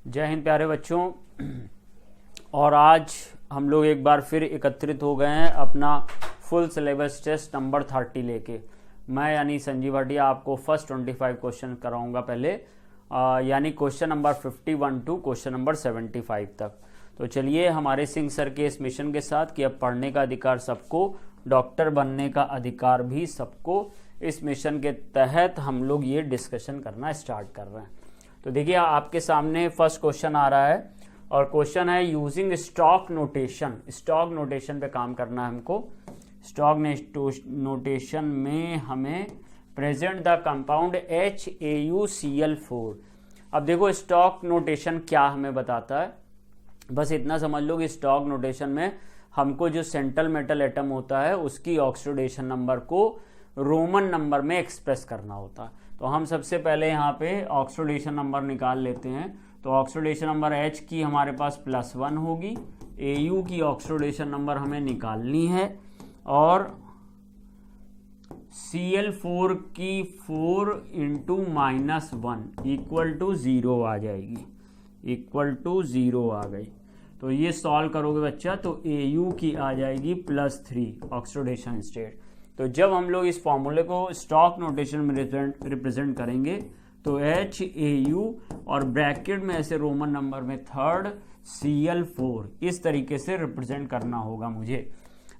जय हिंद प्यारे बच्चों। और आज हम लोग एक बार फिर एकत्रित हो गए हैं अपना फुल सिलेबस टेस्ट नंबर 30 लेके। मैं यानी संजीव भाटिया आपको फर्स्ट 25 क्वेश्चन कराऊंगा पहले, यानी question number 51 to question number 75 तक। तो चलिए हमारे सिंह सर के इस मिशन के साथ कि अब पढ़ने का अधिकार सबको, डॉक्टर बनने का अधिकार भी सबको, इस मिशन के तहत हम लोग ये डिस्कशन करना स्टार्ट कर रहे हैं। तो देखिए आपके सामने फर्स्ट क्वेश्चन आ रहा है और क्वेश्चन है using stock notation. Stock notation पे काम करना है हमको। स्टॉक नोटेशन में हमें प्रेजेंट द कंपाउंड HAuCl4। अब देखो स्टॉक नोटेशन क्या हमें बताता है, बस इतना समझ लो कि स्टॉक नोटेशन में हमको जो सेंट्रल मेटल एटम होता है उसकी ऑक्सीडेशन नंबर को रोमन नंबर में एक्सप्रेस करना होता है। तो हम सबसे पहले यहाँ पे ऑक्सीडेशन नंबर निकाल लेते हैं। तो ऑक्सीडेशन नंबर H की हमारे पास +1 होगी, Au की ऑक्सीडेशन नंबर हमें निकालनी है और Cl4 की 4 × -1 इक्वल टू 0 आ जाएगी, इक्वल टू 0 आ गई। तो ये सॉल्व करोगे बच्चा तो Au की आ जाएगी +3 ऑक्सीडेशन स्टेट। तो जब हम लोग इस फॉर्मूले को स्टॉक नोटेशन में रिप्रेजेंट करेंगे तो HAu और ब्रैकेट में ऐसे रोमन नंबर में थर्ड Cl4 इस तरीके से रिप्रेजेंट करना होगा मुझे।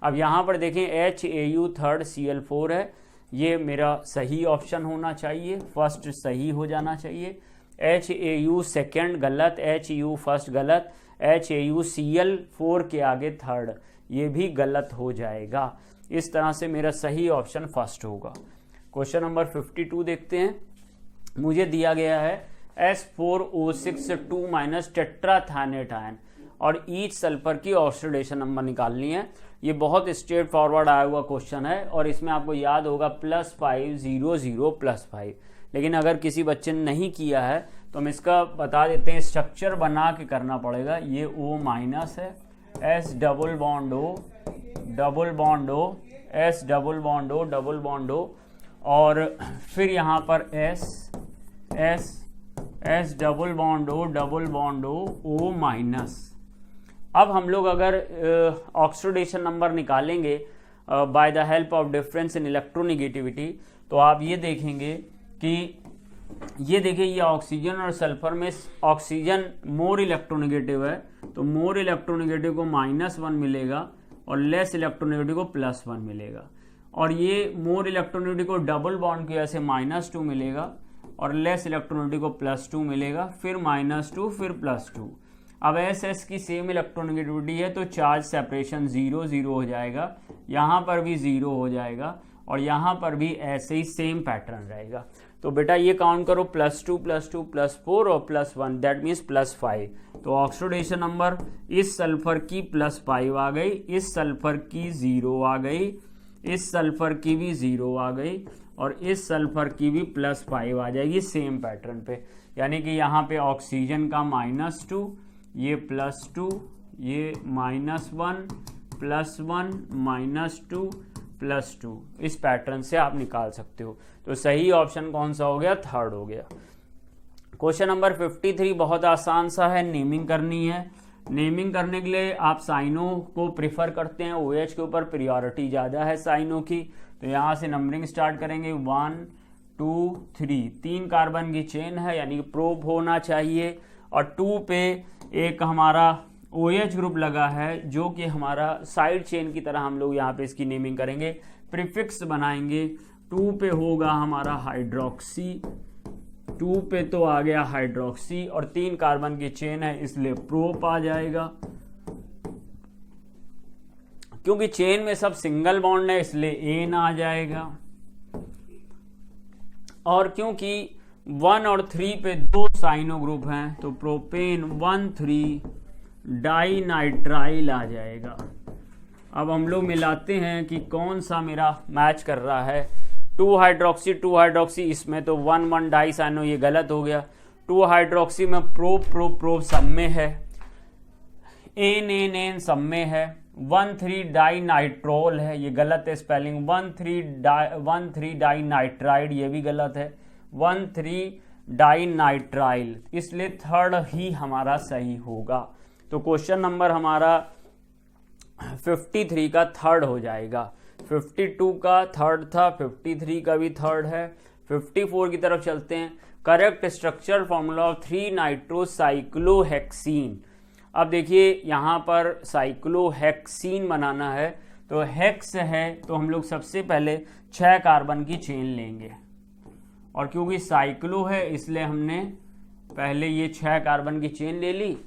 अब यहाँ पर देखें HAu थर्ड Cl4 है, ये मेरा सही ऑप्शन होना चाहिए, फर्स्ट सही हो जाना चाहिए। HAu सेकेंड गलत, HU फर्स्ट गलत, HAu Cl4 के आगे थर्ड ये भी गलत हो जाएगा। इस तरह से मेरा सही ऑप्शन फर्स्ट होगा। क्वेश्चन नंबर 52 देखते हैं। मुझे दिया गया है S4O6 टेट्राथैनेट आयन और ईच सल्फर की ऑक्सीडेशन नंबर निकालनी है। ये बहुत स्ट्रेट फॉरवर्ड आया हुआ क्वेश्चन है और इसमें आपको याद होगा +5 0 0 +5। लेकिन अगर किसी बच्चे ने नहीं किया है तो हम इसका बता देते हैं, स्ट्रक्चर बना के करना पड़ेगा। ये O- है, S double bond O double bond O, S double bond O double bond O और फिर यहाँ पर S double bond O double bond O, O-। अब हम लोग अगर ऑक्सीडेशन नंबर निकालेंगे by the help of difference in electronegativity तो आप ये देखेंगे कि ये देखिए ये ऑक्सीजन और सल्फर में ऑक्सीजन मोर इलेक्ट्रोनेगेटिव है तो मोर इलेक्ट्रोनेगेटिव को -1 मिलेगा और लेस इलेक्ट्रोनेगेटिव को +1 मिलेगा। और ये मोर इलेक्ट्रोनेगेटिव को डबल बॉन्ड की वजह से -2 मिलेगा और लेस इलेक्ट्रोनेगेटिव को +2 मिलेगा, फिर -2 फिर +2। अब SS की सेम इलेक्ट्रोनेगेटिविटी है तो चार्ज सेपरेशन 0 0 हो जाएगा, यहाँ पर भी 0 हो जाएगा और यहाँ पर भी ऐसे ही सेम पैटर्न रहेगा। तो बेटा ये काउंट करो +2 +2 +4 और +1 दैट मीन्स +5। तो ऑक्सीडेशन नंबर इस सल्फर की +5 आ गई, इस सल्फर की 0 आ गई, इस सल्फर की भी 0 आ गई और इस सल्फर की भी +5 आ जाएगी सेम पैटर्न पे। यानी कि यहाँ पे ऑक्सीजन का -2, ये +2, ये -1 +1 -2 +2, इस पैटर्न से आप निकाल सकते हो। तो सही ऑप्शन कौन सा हो गया? थर्ड हो गया। क्वेश्चन नंबर 53 बहुत आसान सा है, नेमिंग करनी है। नेमिंग करने के लिए आप साइनों को प्रिफर करते हैं, OH के ऊपर प्रायोरिटी ज़्यादा है साइनों की। तो यहाँ से नंबरिंग स्टार्ट करेंगे 1 2 3, 3 कार्बन की चेन है यानी कि प्रोप होना चाहिए और 2 पे एक हमारा OH ग्रुप लगा है जो कि हमारा साइड चेन की तरह हम लोग यहाँ पे इसकी नेमिंग करेंगे, प्रीफिक्स बनाएंगे। 2 पे होगा हमारा हाइड्रोक्सी, 2 पे तो आ गया हाइड्रोक्सी और 3 कार्बन की चेन है इसलिए प्रोप आ जाएगा। क्योंकि चेन में सब सिंगल बॉन्ड है इसलिए एन आ जाएगा और क्योंकि 1 और 3 पे 2 साइनो ग्रुप हैं तो प्रोपेन 1,3 डाइनाइट्राइल आ जाएगा। अब हम लोग मिलाते हैं कि कौन सा मेरा मैच कर रहा है। 2 हाइड्रोक्सी, इसमें तो 1,1 डाई साइनो, ये गलत हो गया। 2 हाइड्रोक्सी में प्रोप सब में है, एन सब में है। 1,3 डाइनाइट्रोल है, ये गलत है स्पेलिंग। 1,3 डाइनाइट्राइड, ये भी गलत है। 1,3 डाइनाइट्राइल, इसलिए थर्ड ही हमारा सही होगा। तो क्वेश्चन नंबर हमारा 53 का थर्ड हो जाएगा। 52 का थर्ड था, 53 का भी थर्ड है। 54 की तरफ चलते हैं। Correct structure formula of 3 नाइट्रोसाइक्लोहेक्सीन। अब देखिए यहाँ पर साइक्लोहेक्सीन बनाना है, तो हेक्स है तो हम लोग सबसे पहले 6 कार्बन की चेन लेंगे, और क्योंकि साइक्लो है इसलिए हमने पहले ये 6 कार्बन की चेन ले ली।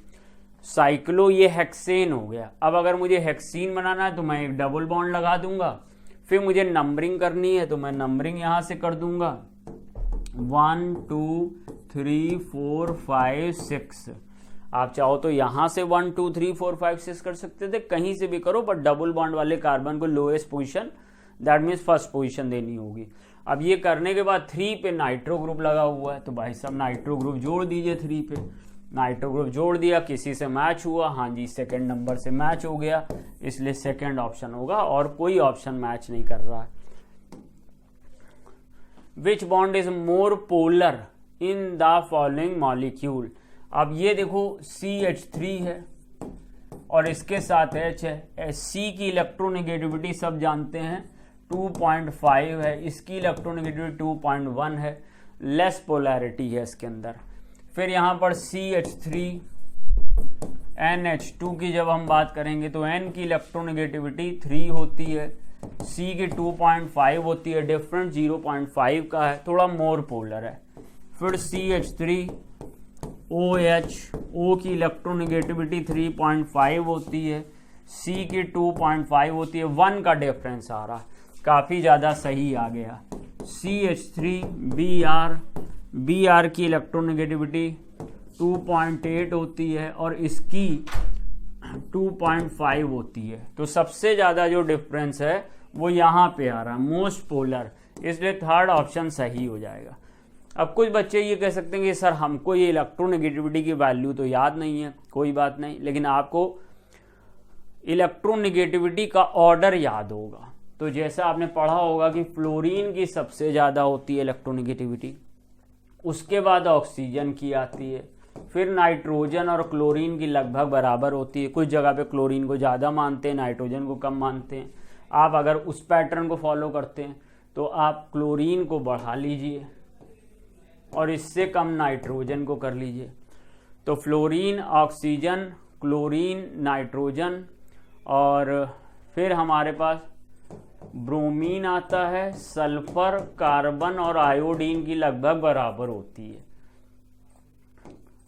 साइक्लो ये हेक्सेन हो गया। अब अगर मुझे हेक्सीन बनाना है तो मैं एक डबल बॉन्ड लगा दूंगा। फिर मुझे नंबरिंग करनी है तो मैं नंबरिंग यहाँ से कर दूंगा 1 2 3 4 5 6। आप चाहो तो यहाँ से 1 2 3 4 5 6 कर सकते थे, कहीं से भी करो, पर डबल बॉन्ड वाले कार्बन को lowest position, that means first position देनी होगी। अब ये करने के बाद 3 पे नाइट्रो ग्रुप लगा हुआ है, तो भाई साहब नाइट्रो ग्रुप जोड़ दीजिए। 3 पे नाइट्रो ग्रुप जोड़ दिया, किसी से मैच हुआ, हाँ जी सेकंड नंबर से मैच हो गया, इसलिए सेकंड ऑप्शन होगा, और कोई ऑप्शन मैच नहीं कर रहा है। विच bond is more polar in the following molecule. अब ये देखो CH3 है और इसके साथ H है। C की इलेक्ट्रोनेगेटिविटी सब जानते हैं 2.5 है, इसकी इलेक्ट्रोनेगेटिविटी 2.1 है, लेस पोलैरिटी है इसके अंदर। फिर यहाँ पर CH3 NH2 की जब हम बात करेंगे तो N की इलेक्ट्रोनेगेटिविटी 3 होती है, C की 2.5 होती है, डिफरेंट 0.5 का है, थोड़ा मोर पोलर है। फिर CH3 OH, O की इलेक्ट्रोनेगेटिविटी 3.5 होती है, C की 2.5 होती है, 1 का डिफरेंस आ रहा है, काफ़ी ज़्यादा सही आ गया। CH3 Br की इलेक्ट्रोनेगेटिविटी 2.8 होती है और इसकी 2.5 होती है, तो सबसे ज़्यादा जो डिफरेंस है वो यहाँ पे आ रहा है, मोस्ट पोलर, इसलिए थर्ड ऑप्शन सही हो जाएगा। अब कुछ बच्चे ये कह सकते हैं कि सर हमको ये इलेक्ट्रोनेगेटिविटी की वैल्यू तो याद नहीं है, कोई बात नहीं, लेकिन आपको इलेक्ट्रोनेगेटिविटी का ऑर्डर याद होगा। तो जैसा आपने पढ़ा होगा कि फ्लोरीन की सबसे ज़्यादा होती है इलेक्ट्रोनेगेटिविटी, उसके बाद ऑक्सीजन की आती है, फिर नाइट्रोजन और क्लोरीन की लगभग बराबर होती है। कुछ जगह पे क्लोरीन को ज़्यादा मानते हैं, नाइट्रोजन को कम मानते हैं। आप अगर उस पैटर्न को फॉलो करते हैं तो आप क्लोरीन को बढ़ा लीजिए और इससे कम नाइट्रोजन को कर लीजिए। तो फ्लोरीन, ऑक्सीजन, क्लोरीन, नाइट्रोजन, और फिर हमारे पास ब्रोमीन आता है, सल्फर, कार्बन और आयोडीन की लगभग बराबर होती है।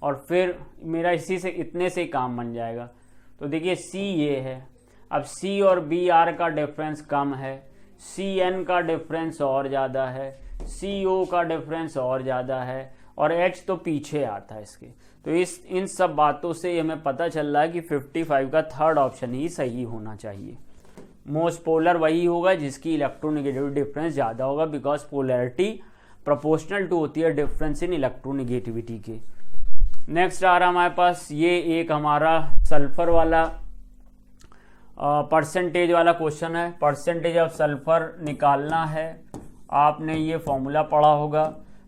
और फिर मेरा इसी से इतने से ही काम बन जाएगा। तो देखिए C ये है, अब C और Br का डिफरेंस कम है, Cn का डिफरेंस और ज़्यादा है, CO का डिफरेंस और ज़्यादा है, और H तो पीछे आता है इसके। तो इन सब बातों से हमें पता चल रहा है कि 55 का थर्ड ऑप्शन ही सही होना चाहिए। मोस्ट पोलर वही होगा जिसकी इलेक्ट्रोनेगेटिविटी डिफरेंस ज़्यादा होगा, बिकॉज पोलैरिटी प्रोपोर्शनल टू होती है डिफरेंस इन इलेक्ट्रोनेगेटिविटी के। नेक्स्ट आ रहा हमारे पास ये एक हमारा सल्फर वाला परसेंटेज वाला क्वेश्चन है। परसेंटेज ऑफ सल्फर निकालना है, आपने ये फॉर्मूला पढ़ा होगा।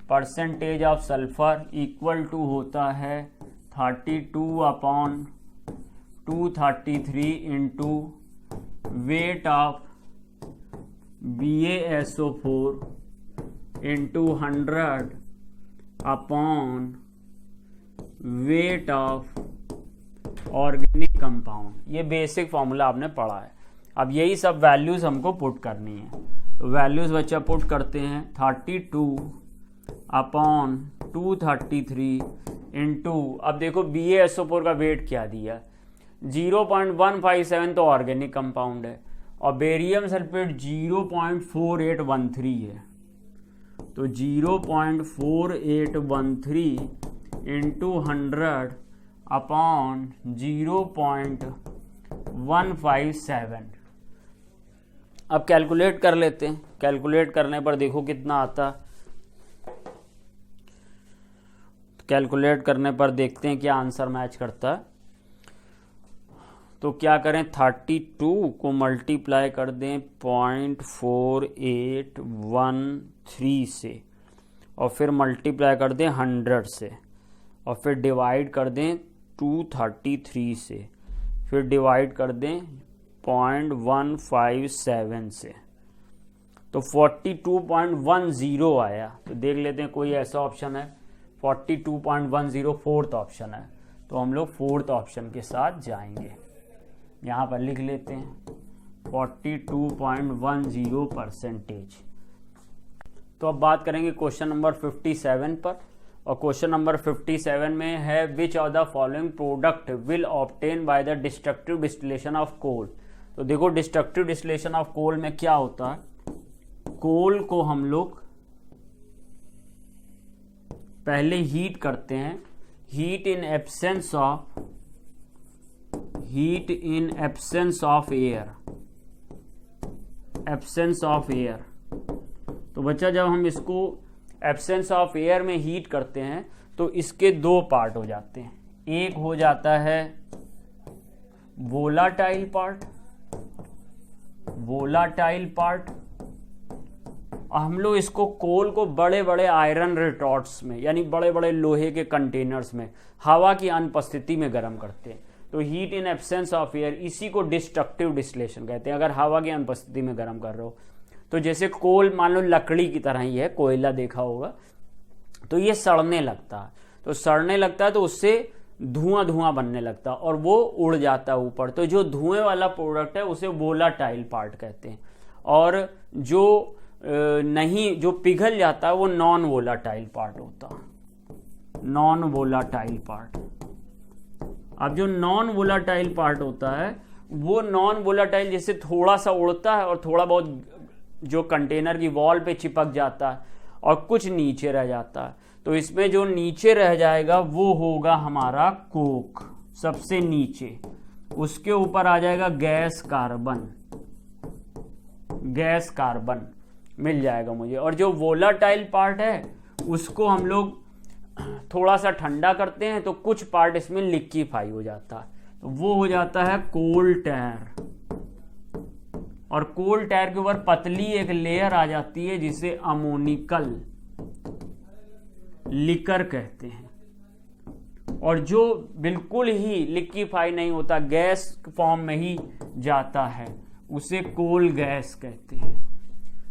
Percentage of sulphur equal to होता है 32/233 into weight of BaSO4 into 100 upon weight of organic compound. ये बेसिक फॉर्मूला आपने पढ़ा है। अब यही सब वैल्यूज हमको पुट करनी है, तो वैल्यूज बच्चा पुट करते हैं 32/233 इंटू, अब देखो BaSO4 का वेट क्या दिया, 0.157 तो ऑर्गेनिक कंपाउंड है, और बेरियम सल्फेट 0.4813 है, तो 0.4813 इंटू 100 अपॉन 0.157। अब कैलकुलेट कर लेते हैं। कैलकुलेट करने पर देखो कितना आता, कैलकुलेट करने पर देखते हैं क्या आंसर मैच करता है। तो क्या करें, 32 को मल्टीप्लाई कर दें 0.4813 से, और फिर मल्टीप्लाई कर दें 100 से और फिर डिवाइड कर दें 233 से, फिर डिवाइड कर दें 0.157 से, तो 42.10 आया। तो देख लेते हैं कोई ऐसा ऑप्शन है 42.10 फोर्थ ऑप्शन है, तो हम लोग फोर्थ ऑप्शन के साथ जाएंगे। यहाँ पर लिख लेते हैं 42.10%। तो अब बात करेंगे क्वेश्चन नंबर 57 पर, और क्वेश्चन नंबर 57 में है which of the following product will obtain by the destructive distillation of coal. तो देखो डिस्ट्रक्टिव डिस्टिलेशन ऑफ कोल में क्या होता है, कोल को हम लोग पहले हीट करते हैं, heat in absence of air. तो बच्चा जब हम इसको एब्सेंस ऑफ एयर में हीट करते हैं तो इसके दो पार्ट हो जाते हैं, एक हो जाता है वोलाटाइल पार्ट, हम लोग इसको कोल को बड़े बड़े आयरन रिटॉर्ट्स में यानी बड़े बड़े लोहे के कंटेनर्स में हवा की अनुपस्थिति में गर्म करते हैं। तो heat in absence of air, इसी को डिस्ट्रक्टिव डिस्टिलेशन कहते हैं। अगर हवा की अनुपस्थिति में गर्म कर रहे हो तो जैसे कोल मान लो लकड़ी की तरह ही है, कोयला देखा होगा, तो ये सड़ने लगता है, तो सड़ने लगता है तो उससे धुआं बनने लगता है और वो उड़ जाता है ऊपर। तो जो धुएं वाला प्रोडक्ट है उसे वोलाटाइल पार्ट कहते हैं, और जो जो पिघल जाता है वो नॉन वोलाटाइल पार्ट होता है, नॉन वोलाटाइल पार्ट। अब जो नॉन वोलाटाइल पार्ट होता है वो नॉन वोलाटाइल जैसे थोड़ा सा उड़ता है और थोड़ा बहुत जो कंटेनर की वॉल पे चिपक जाता है और कुछ नीचे रह जाता है। तो इसमें जो नीचे रह जाएगा वो होगा हमारा कोक, सबसे नीचे। उसके ऊपर आ जाएगा गैस कार्बन मिल जाएगा मुझे। और जो वोलाटाइल पार्ट है उसको हम लोग थोड़ा सा ठंडा करते हैं तो कुछ पार्ट इसमें लिक्विफाई हो जाता है, तो वो हो जाता है कोल टायर। और कोल टायर के ऊपर पतली एक लेयर आ जाती है जिसे अमोनिकल लिकर कहते हैं, और जो बिल्कुल ही लिक्विफाई नहीं होता, गैस फॉर्म में ही जाता है, उसे कोल गैस कहते हैं।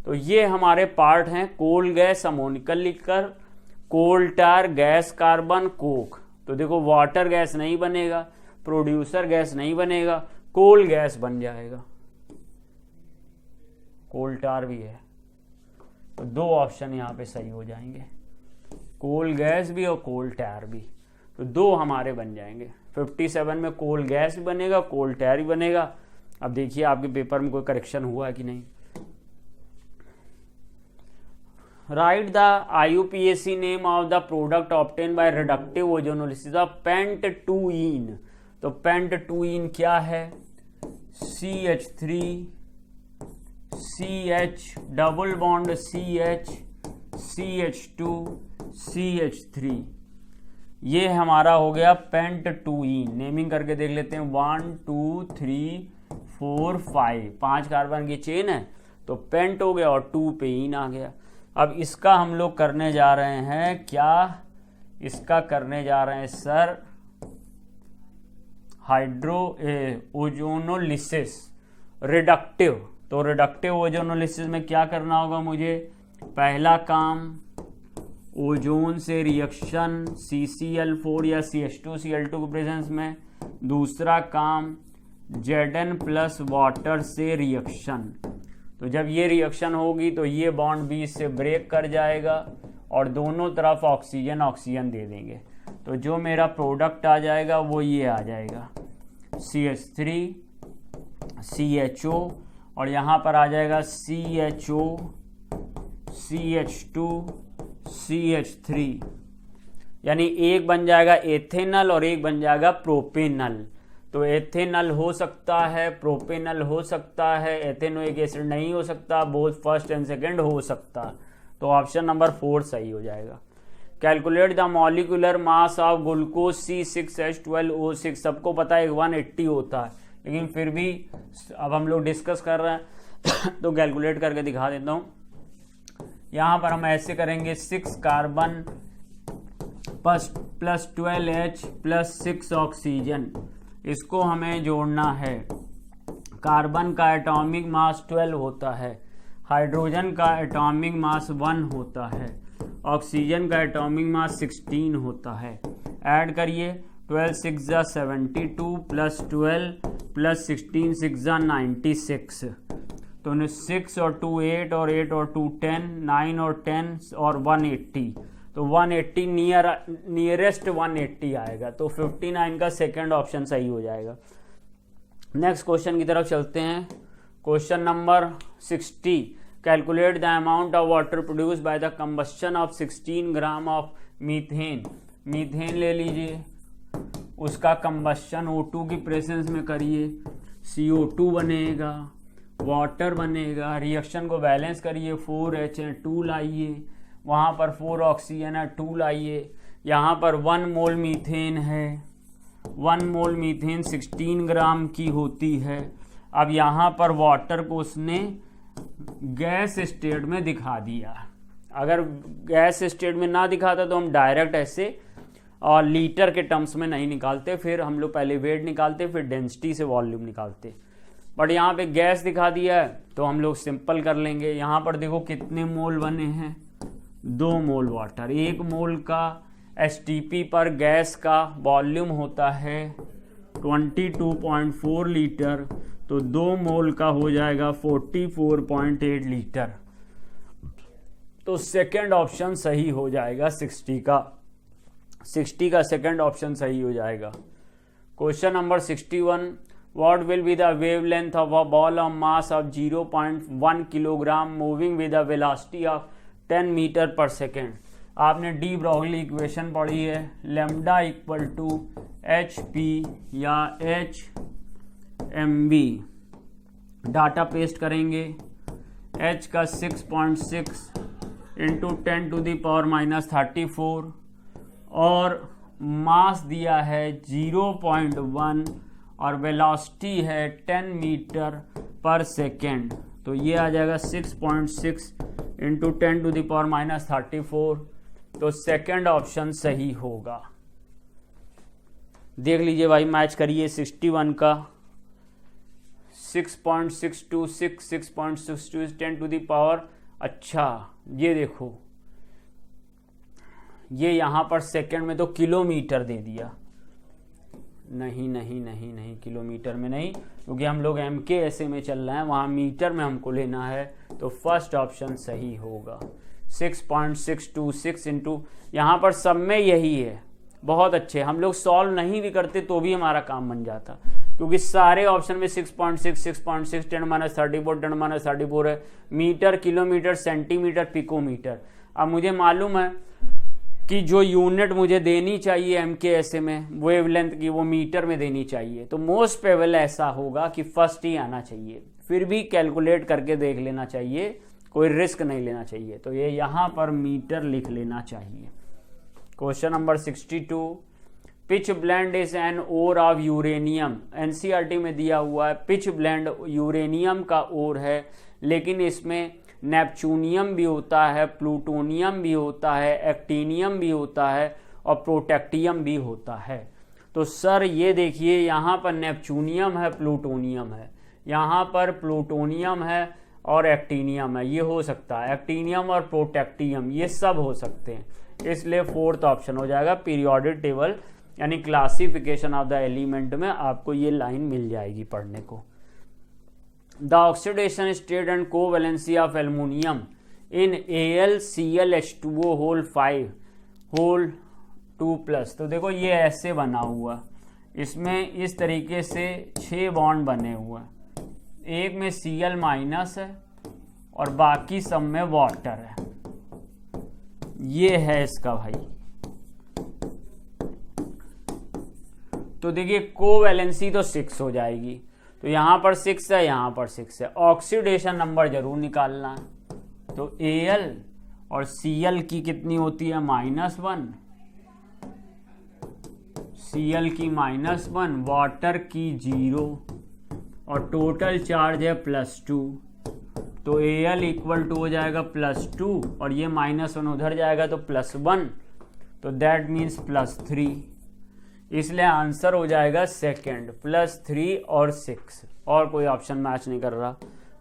तो ये हमारे पार्ट हैं कोल गैस, अमोनिकल लिकर, कोल टायर, गैस कार्बन, कोक। तो देखो वाटर गैस नहीं बनेगा, प्रोड्यूसर गैस नहीं बनेगा, कोल गैस बन जाएगा। कोल टायर भी है, तो दो ऑप्शन यहाँ पे सही हो जाएंगे, कोल गैस भी और कोल टायर भी, तो दो हमारे बन जाएंगे। 57 में कोल गैस भी बनेगा, कोल टायर भी बनेगा। अब देखिए आपके पेपर में कोई करेक्शन हुआ है कि नहीं। Write the IUPAC name of the product obtain by reductive ozonolysis of pent two yne. तो पेंटटूइन क्या है, CH3 CH double bond CH CH2 CH3, ये हमारा हो गया पेंटटूइन। नेमिंग करके देख लेते हैं, 1 2 3 4 5, 5 कार्बन की चेन है तो पेंट हो गया और 2 पे इन आ गया। अब इसका हम लोग करने जा रहे हैं क्या, इसका करने जा रहे हैं सर ओजोनोलिसिस रिडक्टिव। तो रिडक्टिव ओजोनोलिसिस में क्या करना होगा मुझे, पहला काम ओजोन से रिएक्शन CCl4 या CH2Cl2 के प्रेजेंस में, दूसरा काम Zn प्लस वाटर से रिएक्शन। तो जब ये रिएक्शन होगी तो ये बॉन्ड बीच से ब्रेक कर जाएगा और दोनों तरफ ऑक्सीजन दे देंगे। तो जो मेरा प्रोडक्ट आ जाएगा वो ये आ जाएगा CH3 CHO, और यहाँ पर आ जाएगा CHO CH2 CH3, यानी एक बन जाएगा एथेनल और एक बन जाएगा प्रोपेनल। तो एथेनल हो सकता है, प्रोपेनल हो सकता है, एथेनोइक एसिड नहीं हो सकता, बोथ फर्स्ट एंड सेकंड हो सकता। तो ऑप्शन नंबर 4 सही हो जाएगा। Calculate the molecular mass of glucose C6H12O6। सबको पता है 180 होता है, लेकिन फिर भी अब हम लोग डिस्कस कर रहे हैं तो कैलकुलेट करके दिखा देता हूँ। यहाँ पर हम ऐसे करेंगे 6 carbon plus 12H plus 6 oxygen, इसको हमें जोड़ना है। कार्बन का एटॉमिक मास 12 होता है, हाइड्रोजन का एटॉमिक मास 1 होता है, ऑक्सीजन का एटॉमिक मास 16 होता है। ऐड करिए, 12 6 जा 72 प्लस 12 प्लस 16 6 जा 96। तो 6 और 2 8 और 8 और 2 10, 9 और 10 और 180, तो 180 नियरेस्ट 180 आएगा। तो 59 का सेकंड ऑप्शन सही हो जाएगा। नेक्स्ट क्वेश्चन की तरफ चलते हैं। Question number 60, calculate the amount of water produce by the combustion of 16 gram of methane. Methane ले लीजिए, उसका कंबस्शन O2 की प्रेजेंस में करिए, CO2 बनेगा, वाटर बनेगा, रिएक्शन को बैलेंस करिए, 4H2 लाइए, वहाँ पर 4 ऑक्सीजन है, 2 लाइए, यहाँ पर 1 मोल मीथेन है, 1 मोल मीथेन 16 ग्राम की होती है। अब यहाँ पर वाटर को उसने गैस स्टेट में दिखा दिया। अगर गैस स्टेट में ना दिखाता तो हम डायरेक्ट ऐसे और लीटर के टर्म्स में नहीं निकालते, फिर हम लोग पहले वेट निकालते, फिर डेंसिटी से वॉल्यूम निकालते। बट यहाँ पे गैस दिखा दिया है तो हम लोग सिंपल कर लेंगे। यहाँ पर देखो कितने मोल बने हैं, 2 मोल वाटर। 1 मोल का STP पर गैस का वॉल्यूम होता है 22.4 लीटर, तो 2 मोल का हो जाएगा 44.8 लीटर। तो सेकंड ऑप्शन सही हो जाएगा 60 का सेकंड ऑप्शन सही हो जाएगा। Question number 61, what will be the wavelength of a ball of mass of 0.1 kilogram moving with a velocity of 10 metre पर सेकेंड। आपने डी ब्रॉगली इक्वेशन पढ़ी है, लैम्डा इक्वल टू HP या HMB। डाटा पेस्ट करेंगे, H का 6.6 into 10 to the power -34 और मास दिया है 0.1 और वेलोसिटी है 10 मीटर पर सेकेंड। तो ये आ जाएगा 6.6 इंटू 10 टू द पावर -34। तो सेकंड ऑप्शन सही होगा। देख लीजिए भाई, मैच करिए 61 का 6.626 6.62 10 टू द पावर। अच्छा ये देखो, ये यहाँ पर सेकंड में तो किलोमीटर दे दिया। नहीं नहीं नहीं नहीं, किलोमीटर में नहीं, क्योंकि हम लोग MKSA में चल रहे हैं, वहाँ मीटर में हमको लेना है। तो फर्स्ट ऑप्शन सही होगा। 6.626 इंटू, यहाँ पर सब में यही है। बहुत अच्छे, हम लोग सॉल्व नहीं भी करते तो भी हमारा काम बन जाता, क्योंकि सारे ऑप्शन में 6.6 6.6 10 - 34 10 - 34 है। Metre, kilometre, centimetre, picometre. अब मुझे मालूम है कि जो यूनिट मुझे देनी चाहिए MKSA में वेवलेंथ की, वो मीटर में देनी चाहिए। तो मोस्ट प्रोबेबल ऐसा होगा कि फर्स्ट ही आना चाहिए, फिर भी कैलकुलेट करके देख लेना चाहिए, कोई रिस्क नहीं लेना चाहिए। तो ये यहाँ पर मीटर लिख लेना चाहिए। Question number 62, pitchblende is an ore of uranium. NCERT में दिया हुआ है पिच ब्लेंड यूरेनियम का ओर है, लेकिन इसमें नेपच्यूनियम भी होता है, प्लूटोनियम भी होता है, एक्टिनियम भी होता है और प्रोटेक्टियम भी होता है। तो सर ये देखिए, यहाँ पर नेपच्यूनियम है, प्लूटोनियम है, यहाँ पर प्लूटोनियम है और एक्टिनियम है। ये हो सकता है, एक्टिनियम और प्रोटेक्टियम ये सब हो सकते हैं, इसलिए फोर्थ ऑप्शन हो जाएगा। पीरियोडिक टेबल यानी क्लासिफिकेशन ऑफ द एलिमेंट में आपको ये लाइन मिल जाएगी पढ़ने को। The oxidation state and covalency of aluminium in AlClH2O whole 5 whole 2+। तो देखो ये ऐसे बना हुआ, इसमें इस तरीके से 6 बॉन्ड बने हुए हैं, एक में Cl- है और बाकी सब में वाटर है। ये है इसका भाई। तो देखिए कोवैलेंसी तो 6 हो जाएगी, तो यहाँ पर 6 है, यहाँ पर 6 है। ऑक्सीडेशन नंबर जरूर निकालना है। तो Al और Cl की कितनी होती है, -1, Cl की -1, वाटर की 0 और टोटल चार्ज है +2। तो Al इक्वल टू हो जाएगा +2 और ये -1 उधर जाएगा तो +1, तो दैट मीन्स +3, इसलिए आंसर हो जाएगा सेकेंड, +3 और 6, और कोई ऑप्शन मैच नहीं कर रहा।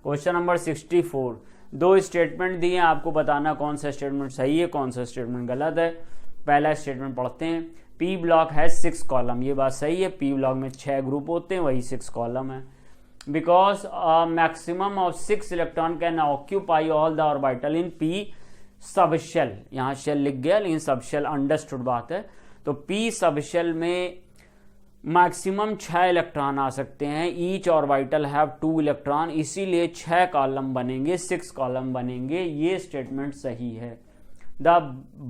क्वेश्चन नंबर 64, दो स्टेटमेंट दिए, आपको बताना कौन सा स्टेटमेंट सही है कौन सा स्टेटमेंट गलत है। पहला स्टेटमेंट पढ़ते हैं, पी ब्लॉक है 6 कॉलम, ये बात सही है, पी ब्लॉक में 6 ग्रुप होते हैं, वही 6 कॉलम है। Because maximum of 6 electron can occupy all the orbital in P subshell, यहाँ शेल लिख गया लेकिन सबशेल अंडरस्टूड बात है। तो पी सबशेल में मैक्सिमम 6 इलेक्ट्रॉन आ सकते हैं, ईच ऑर्बिटल हैव 2 इलेक्ट्रॉन, इसीलिए 6 कॉलम बनेंगे, 6 कॉलम बनेंगे, ये स्टेटमेंट सही है। The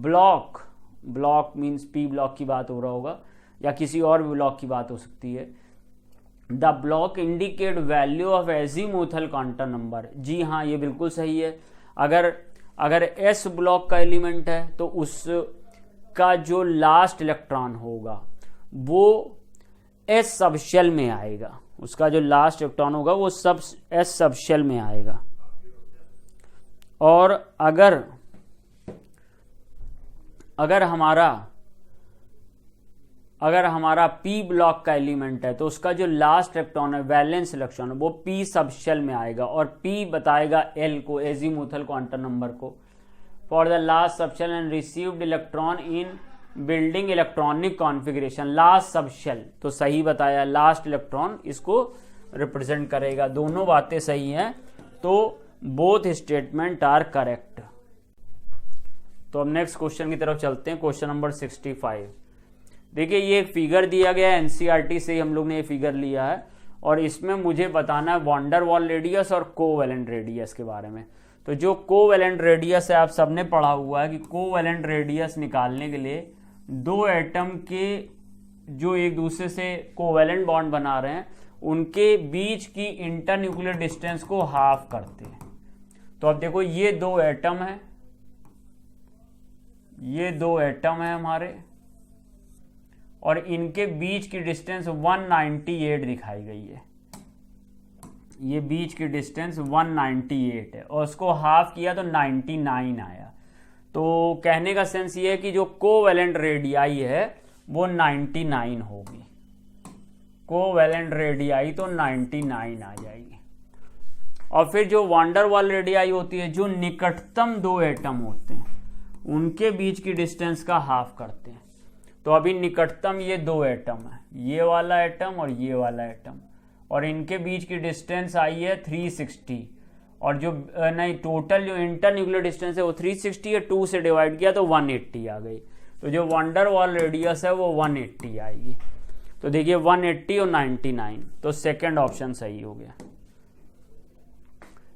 block, block means P block की बात हो रहा होगा या किसी और भी ब्लॉक की बात हो सकती है। The block indicate value of azimuthal quantum number, जी हाँ ये बिल्कुल सही है। अगर एस ब्लॉक का एलिमेंट है तो उसका जो लास्ट इलेक्ट्रॉन होगा वो एस सबशेल में आएगा, उसका जो लास्ट इलेक्ट्रॉन होगा वो एस सबशेल में आएगा। और अगर हमारा पी ब्लॉक का एलिमेंट है तो उसका जो लास्ट इलेक्ट्रॉन है वैलेंस इलेक्ट्रॉन है वो पी सबशेल में आएगा और पी बताएगा एल को, एजीमुथल क्वांटम नंबर को। For the last subshell and received electron in building electronic configuration, last subshell तो सही बताया, लास्ट इलेक्ट्रॉन इसको रिप्रेजेंट करेगा। दोनों बातें सही हैं, तो बोथ स्टेटमेंट आर करेक्ट। तो अब नेक्स्ट क्वेश्चन की तरफ चलते हैं, क्वेश्चन नंबर 65। देखिए ये एक फिगर दिया गया है, एनसीईआरटी से ही हम लोग ने ये फिगर लिया है और इसमें मुझे बताना है वॉन्डर वॉल रेडियस और कोवेलेंट रेडियस के बारे में। तो जो कोवेलेंट रेडियस है आप सबने पढ़ा हुआ है कि कोवेलेंट रेडियस निकालने के लिए दो एटम के जो एक दूसरे से कोवेलेंट बॉन्ड बना रहे हैं उनके बीच की इंटरन्यूक्लियर डिस्टेंस को हाफ करते हैं। तो अब देखो ये दो एटम है, ये दो एटम है हमारे और इनके बीच की डिस्टेंस 198 दिखाई गई है, ये बीच की डिस्टेंस 198 है और उसको हाफ किया तो 99 आया। तो कहने का सेंस ये है कि जो कोवेलेंट रेडियाई है वो 99 होगी, कोवेलेंट रेडियाई तो 99 आ जाएगी। और फिर जो वॉन्डर वॉल रेडियाई होती है, जो निकटतम दो एटम होते हैं उनके बीच की डिस्टेंस का हाफ करते हैं। तो अभी निकटतम ये दो एटम है, ये वाला एटम और ये वाला एटम, और इनके बीच की डिस्टेंस आई है 360 और जो नहीं टोटल जो इंटरन्यूक्लियर डिस्टेंस है वो 360 है, 2 से डिवाइड किया तो 180 आ गई। तो जो वॉन्डर वॉल रेडियस है वो 180 आएगी। तो देखिए 180 और 99, तो सेकंड ऑप्शन सही हो गया।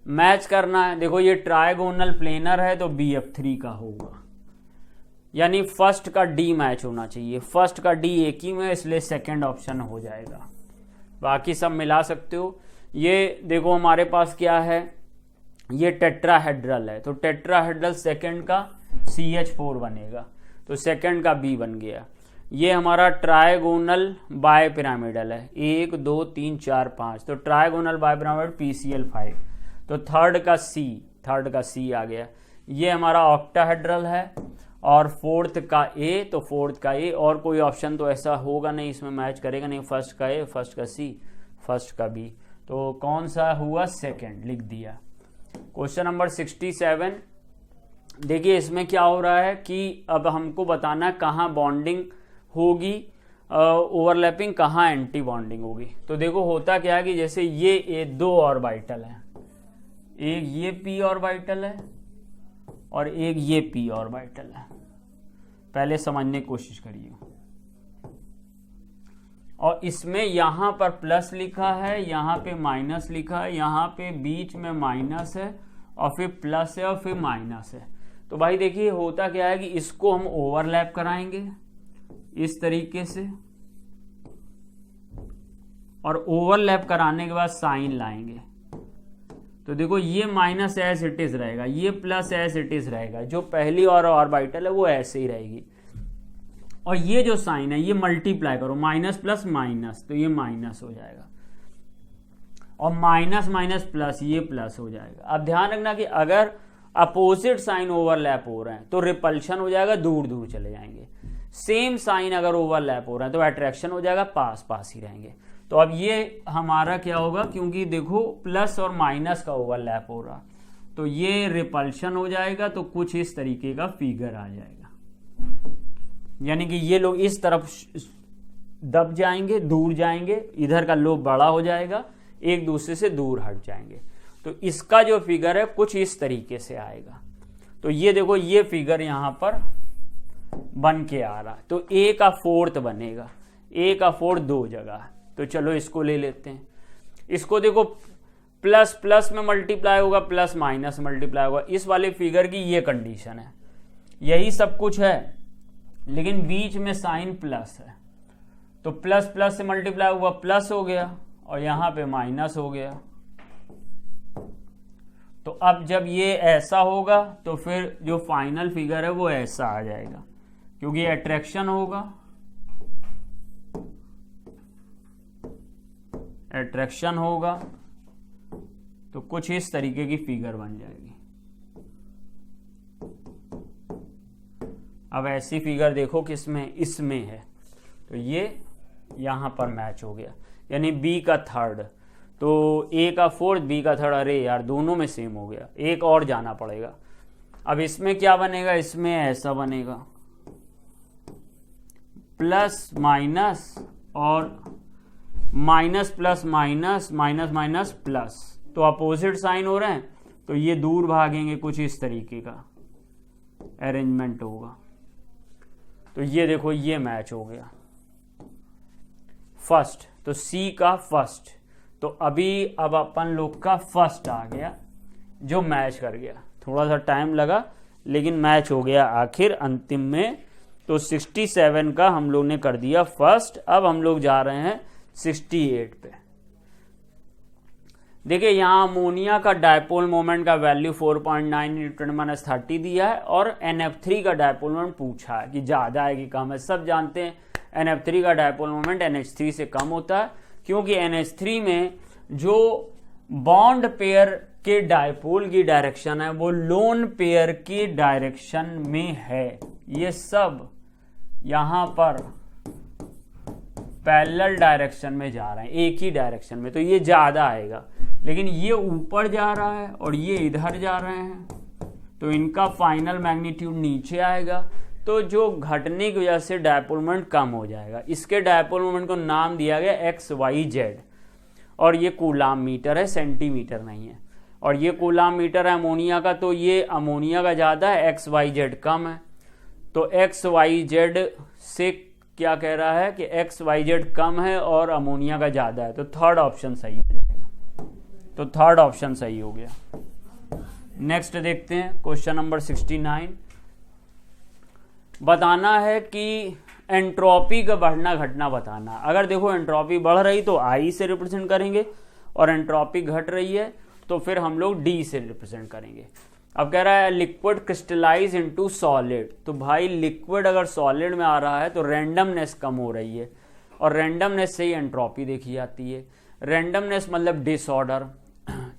मैच करना है, देखो ये ट्राइगोनल प्लेनर है तो BF3 का होगा, यानी फर्स्ट का डी मैच होना चाहिए, फर्स्ट का डी एक ही में, इसलिए सेकंड ऑप्शन हो जाएगा। बाकी सब मिला सकते हो। ये देखो हमारे पास क्या है, ये टेट्राहेड्रल है तो टेट्राहेड्रल सेकंड का CH4 बनेगा तो सेकंड का B बन गया। ये हमारा ट्राइगोनल बायपिरामिडल है, 1 2 3 4 5, तो ट्राइगोनल बायपिरामिड PCl5, तो थर्ड का C आ गया। ये हमारा ऑक्टाहेड्रल है और फोर्थ का A, तो फोर्थ का A, और कोई ऑप्शन तो ऐसा होगा नहीं इसमें मैच करेगा नहीं, फर्स्ट का A, फर्स्ट का C, फर्स्ट का B, तो कौन सा हुआ, सेकंड लिख दिया। क्वेश्चन नंबर 67, देखिए इसमें क्या हो रहा है कि अब हमको बताना कहाँ बॉन्डिंग होगी, ओवरलैपिंग, कहाँ एंटी बॉन्डिंग होगी। तो देखो होता क्या है कि जैसे ये दो ऑर्बिटल है, एक ये p ऑर्बिटल है और एक ये p ऑर्बिटल है, पहले समझने की कोशिश करिए। और इसमें यहां पर प्लस लिखा है, यहां पे माइनस लिखा है, यहां पे बीच में माइनस है और फिर प्लस है और फिर माइनस है। तो भाई देखिए होता क्या है कि इसको हम ओवरलैप कराएंगे इस तरीके से और ओवरलैप कराने के बाद साइन लाएंगे। तो देखो ये माइनस एज इट इज रहेगा, ये प्लस एज इट इज रहेगा, जो पहली और ऑर्बिटल है वो ऐसे ही रहेगी। और ये जो साइन है ये मल्टीप्लाई करो, माइनस प्लस माइनस, तो ये माइनस हो जाएगा। और माइनस माइनस प्लस, ये प्लस हो जाएगा। अब ध्यान रखना कि अगर अपोजिट साइन ओवरलैप हो रहे हैं तो रिपल्शन हो जाएगा, दूर दूर चले जाएंगे। सेम साइन अगर ओवरलैप हो रहा है तो अट्रैक्शन हो जाएगा, पास पास ही रहेंगे। तो अब ये हमारा क्या होगा, क्योंकि देखो प्लस और माइनस का ओवरलैप हो रहा, तो ये रिपल्शन हो जाएगा, तो कुछ इस तरीके का फिगर आ जाएगा। यानी कि ये लोग इस तरफ दब जाएंगे, दूर जाएंगे, इधर का लोब बड़ा हो जाएगा, एक दूसरे से दूर हट जाएंगे। तो इसका जो फिगर है कुछ इस तरीके से आएगा। तो ये देखो, ये फिगर यहां पर बन के आ रहा, तो ए का फोर्थ बनेगा। ए का फोर्थ दो जगह है, तो चलो इसको ले लेते हैं। इसको देखो, प्लस प्लस में मल्टीप्लाई होगा, प्लस माइनस मल्टीप्लाई होगा। इस वाले फिगर की ये कंडीशन है, यही सब कुछ है, लेकिन बीच में साइन प्लस है, तो प्लस प्लस से मल्टीप्लाई हुआ, प्लस हो गया, और यहां पे माइनस हो गया। तो अब जब ये ऐसा होगा तो फिर जो फाइनल फिगर है वो ऐसा आ जाएगा, क्योंकि अट्रैक्शन होगा, अट्रैक्शन होगा, तो कुछ इस तरीके की फिगर बन जाएगी। अब ऐसी फिगर देखो किसमें, इसमें है, तो ये यहां पर मैच हो गया, यानी बी का थर्ड, तो ए का फोर्थ, बी का थर्ड। अरे यार, दोनों में सेम हो गया, एक और जाना पड़ेगा। अब इसमें क्या बनेगा, इसमें ऐसा बनेगा, प्लस माइनस और minus plus minus, minus minus plus, तो अपोजिट साइन हो रहे हैं, तो ये दूर भागेंगे, कुछ इस तरीके का अरेंजमेंट होगा। तो ये देखो, ये मैच हो गया फर्स्ट, तो सी का फर्स्ट। तो अब अपन लोग का फर्स्ट आ गया जो मैच कर गया। थोड़ा सा टाइम लगा, लेकिन मैच हो गया आखिर अंतिम में। तो 67 का हम लोग ने कर दिया फर्स्ट। अब हम लोग जा रहे हैं 68 पे। देखिए, यहां अमोनिया का डायपोल मोमेंट का वैल्यू 4.9 × 10⁻30 दिया है, और NF3 का डायपोल मोमेंट पूछा है कि ज्यादा है कि कम है। सब जानते हैं NF3 का डायपोल मोमेंट NH3 से कम होता है, क्योंकि NH3 में जो बॉन्ड पेयर के डायपोल की डायरेक्शन है वो लोन पेयर की डायरेक्शन में है। ये सब यहां पर पैरेलल डायरेक्शन में जा रहे हैं, एक ही डायरेक्शन में, तो ये ज्यादा आएगा। लेकिन ये ऊपर जा रहा है और ये इधर जा रहे हैं, तो इनका फाइनल मैग्नीट्यूड नीचे आएगा, तो जो घटने की वजह से डायपोल मोमेंट कम हो जाएगा। इसके डायपोल मोमेंट को नाम दिया गया XYZ, और ये कूलाम मीटर है, सेंटीमीटर नहीं है। और ये कूलाम मीटर है अमोनिया का, तो ये अमोनिया का ज्यादा है, XYZ कम है। तो XYZ से क्या कह रहा है कि XYZ कम है और अमोनिया का ज्यादा है, तो थर्ड ऑप्शन सही हो जाएगा। तो थर्ड ऑप्शन सही हो गया। नेक्स्ट देखते हैं क्वेश्चन नंबर 69। बताना है कि एंट्रोपी का बढ़ना घटना बताना। अगर देखो एंट्रोपी बढ़ रही तो I से रिप्रेजेंट करेंगे, और एंट्रोपी घट रही है तो फिर हम लोग D से रिप्रेजेंट करेंगे। अब कह रहा है लिक्विड क्रिस्टलाइज इनटू सॉलिड, तो भाई लिक्विड अगर सॉलिड में आ रहा है तो रैंडमनेस कम हो रही है, और रैंडमनेस से ही एंट्रोपी देखी जाती है। रैंडमनेस मतलब डिसऑर्डर,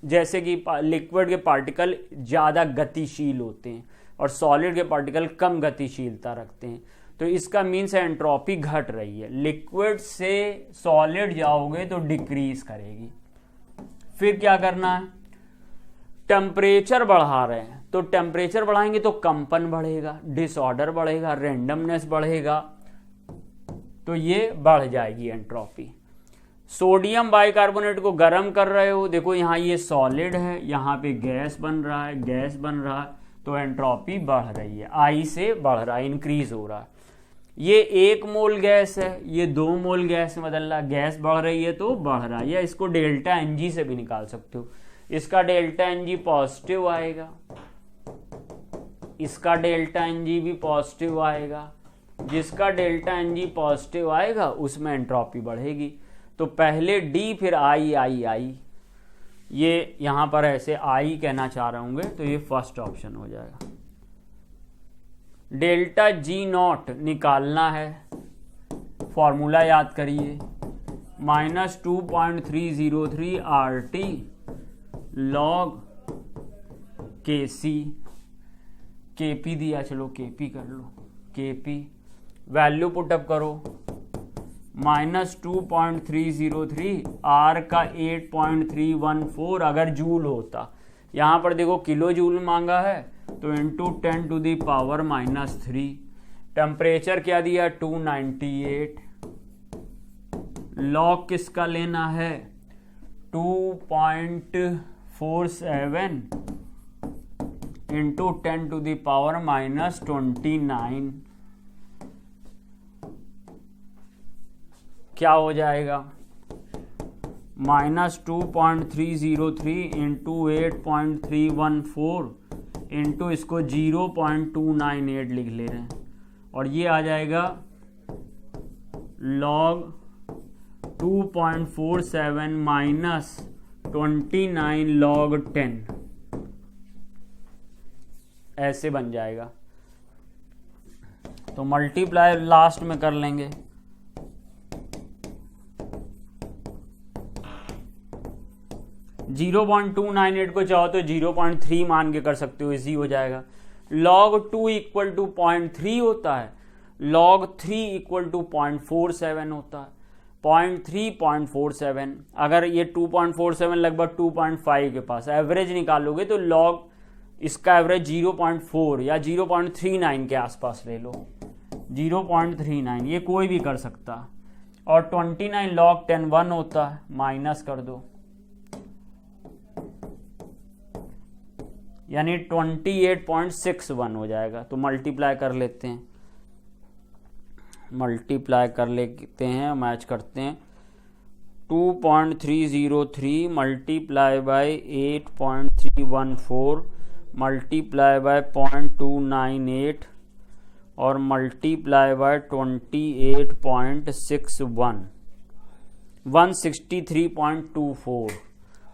जैसे कि लिक्विड के पार्टिकल ज़्यादा गतिशील होते हैं और सॉलिड के पार्टिकल कम गतिशीलता रखते हैं, तो इसका मीन्स है एंट्रोपी घट रही है। लिक्विड से सॉलिड जाओगे तो डिक्रीज करेगी। फिर क्या करना है, टेम्परेचर बढ़ा रहे हैं, तो टेम्परेचर बढ़ाएंगे तो कंपन बढ़ेगा, डिसऑर्डर बढ़ेगा, रैंडमनेस बढ़ेगा, तो ये बढ़ जाएगी एंट्रोपी। सोडियम बाइकार्बोनेट को गर्म कर रहे हो, देखो यहाँ ये सॉलिड है, यहाँ पे गैस बन रहा है, गैस बन रहा है, तो एंट्रोपी बढ़ रही है, I से बढ़ रहा है, इंक्रीज हो रहा है। ये 1 मोल गैस है, ये 2 मोल गैस में बदल रहा है, गैस बढ़ रही है तो बढ़ रहा है। या इसको डेल्टा Ng से भी निकाल सकते हो। इसका डेल्टा Ng पॉजिटिव आएगा, इसका डेल्टा Ng भी पॉजिटिव आएगा। जिसका डेल्टा Ng पॉजिटिव आएगा उसमें एंट्रोपी बढ़ेगी। तो पहले D फिर I, ये यहां पर ऐसे I कहना चाह रहे होंगे, तो ये फर्स्ट ऑप्शन हो जाएगा। डेल्टा G0 निकालना है, फॉर्मूला याद करिए, minus 2.303 RT log KC, KP दिया, चलो KP कर लो, KP वैल्यू पुटअप करो, माइनस 2.303, R का 8.314 अगर जूल होता, यहाँ पर देखो किलो जूल मांगा है तो into 10 to the power -3, temperature क्या दिया 298, लॉग किसका लेना है 2.47 इंटू 10 टू दी पावर -29, क्या हो जाएगा -2.303 इंटू 8.314 इंटू इसको 0.298 लिख ले रहे हैं, और ये आ जाएगा log 2.47 माइनस 29 log 10, ऐसे बन जाएगा। तो मल्टीप्लाई लास्ट में कर लेंगे, (0.298 को चाहो तो 0.3 मान के कर सकते हो, इजी हो जाएगा। log 2 इक्वल टू 0.3 होता है, log 3 इक्वल टू 0.47 होता है, 0.3 0.47, अगर ये 2.47 लगभग 2.5 के पास एवरेज निकालोगे तो log इसका एवरेज 0.4 या 0.39 के आसपास ले लो, 0.39 ये कोई भी कर सकता, और 29 log 10 1 होता है, माइनस कर दो, यानी 28.61 हो जाएगा। तो मल्टीप्लाई कर लेते हैं, मैच करते हैं, 2.303 मल्टीप्लाई बाय 8.314 मल्टीप्लाई बाय 0.298 और मल्टीप्लाई बाय 28.61, 163.24,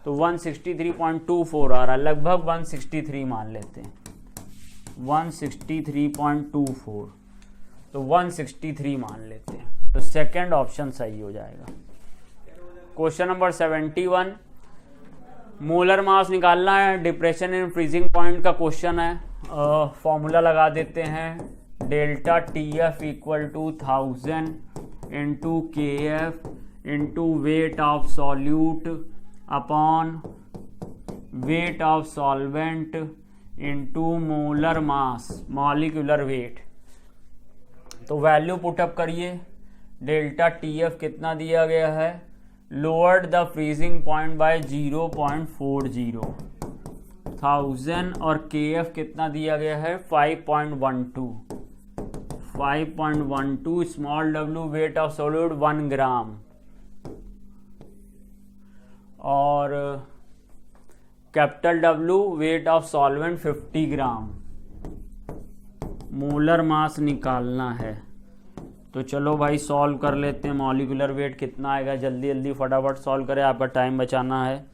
तो 163.24 आ रहा है, लगभग 163 मान लेते हैं, 163.24, तो 163 मान लेते हैं, तो सेकंड ऑप्शन सही हो जाएगा। क्वेश्चन नंबर 71, मोलर मास निकालना है, डिप्रेशन इन फ्रीजिंग पॉइंट का क्वेश्चन है। फॉर्मूला लगा देते हैं, delta TF equal to 1000 into KF into weight of solute upon weight of solvent into molar mass molecular weight. तो वैल्यू पुटअप करिए, delta TF कितना दिया गया है, lowered the freezing point by 0.40, 1000, और KF कितना दिया गया है 5.12, small w weight of solid 1 gram, और capital W weight of solvent 50 gram, molar mass निकालना है। तो चलो भाई सॉल्व कर लेते हैं, मॉलिक्यूलर वेट कितना आएगा, जल्दी जल्दी फटाफट सॉल्व करें, आपका टाइम बचाना है।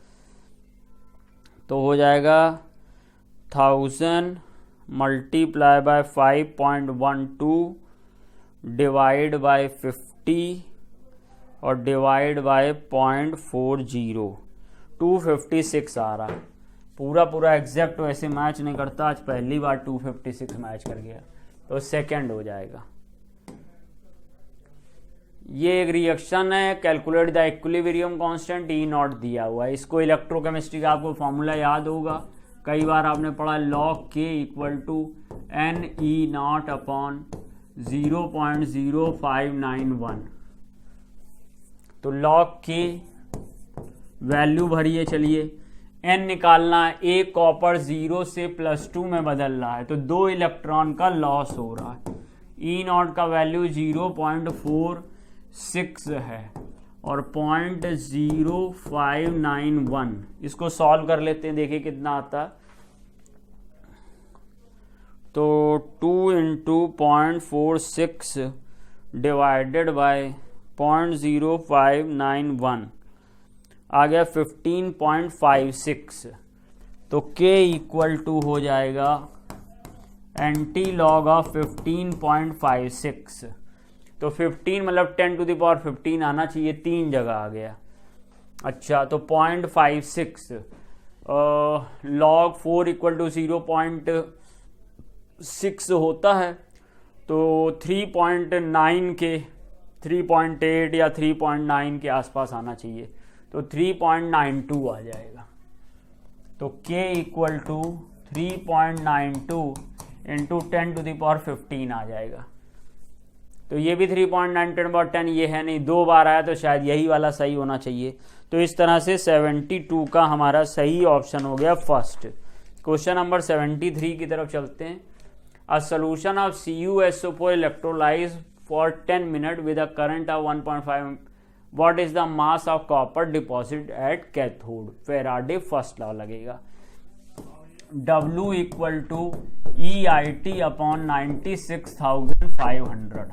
तो हो जाएगा 1000 मल्टीप्लाई बाय 5.12 डिवाइड बाय 50 और डिवाइड बाय 0.40, 256 आ रहा है। पूरा एग्जैक्ट वैसे मैच नहीं करता, आज पहली बार 256 मैच कर गया, तो सेकंड हो जाएगा। ये एक रिएक्शन है, calculate the equilibrium constant E0 दिया हुआ है, इसको इलेक्ट्रोकेमिस्ट्री का आपको फॉर्मूला याद होगा, कई बार आपने पढ़ा, log K equal to NE0 upon 0.0591। तो log K वैल्यू भरिए, चलिए n निकालना है, एक कॉपर 0 से +2 में बदल रहा है, तो 2 इलेक्ट्रॉन का लॉस हो रहा है। E0 का वैल्यू 0.46 है और 0.0591, इसको सॉल्व कर लेते हैं, देखिए कितना आता है। तो 2 इंटू 0.46 डिवाइडेड बाय 0.0591 आ गया 15.56। तो K इक्वल टू हो जाएगा एंटी लॉग ऑफ 15.56। तो 15 मतलब 10⁻15 आना चाहिए, 3 जगह आ गया। अच्छा, तो 0.56 log 4 = 0.6 होता है, तो 3.9 के 3.8 या 3.9 के आसपास आना चाहिए, तो 3.92 आ जाएगा। तो k = 3.92 × 10⁻15 आ जाएगा। तो ये भी 3.9 10/10 ये है नहीं, 2 बार आया तो शायद यही वाला सही होना चाहिए। तो इस तरह से 72 का हमारा सही ऑप्शन हो गया फर्स्ट। क्वेश्चन नंबर 73 की तरफ चलते हैं। A solution of CuSO4 electrolysed for 10 minute with a current of 1.5, what is the mass of copper deposit at cathode? Faraday first law लगेगा। W = EIT/96,500।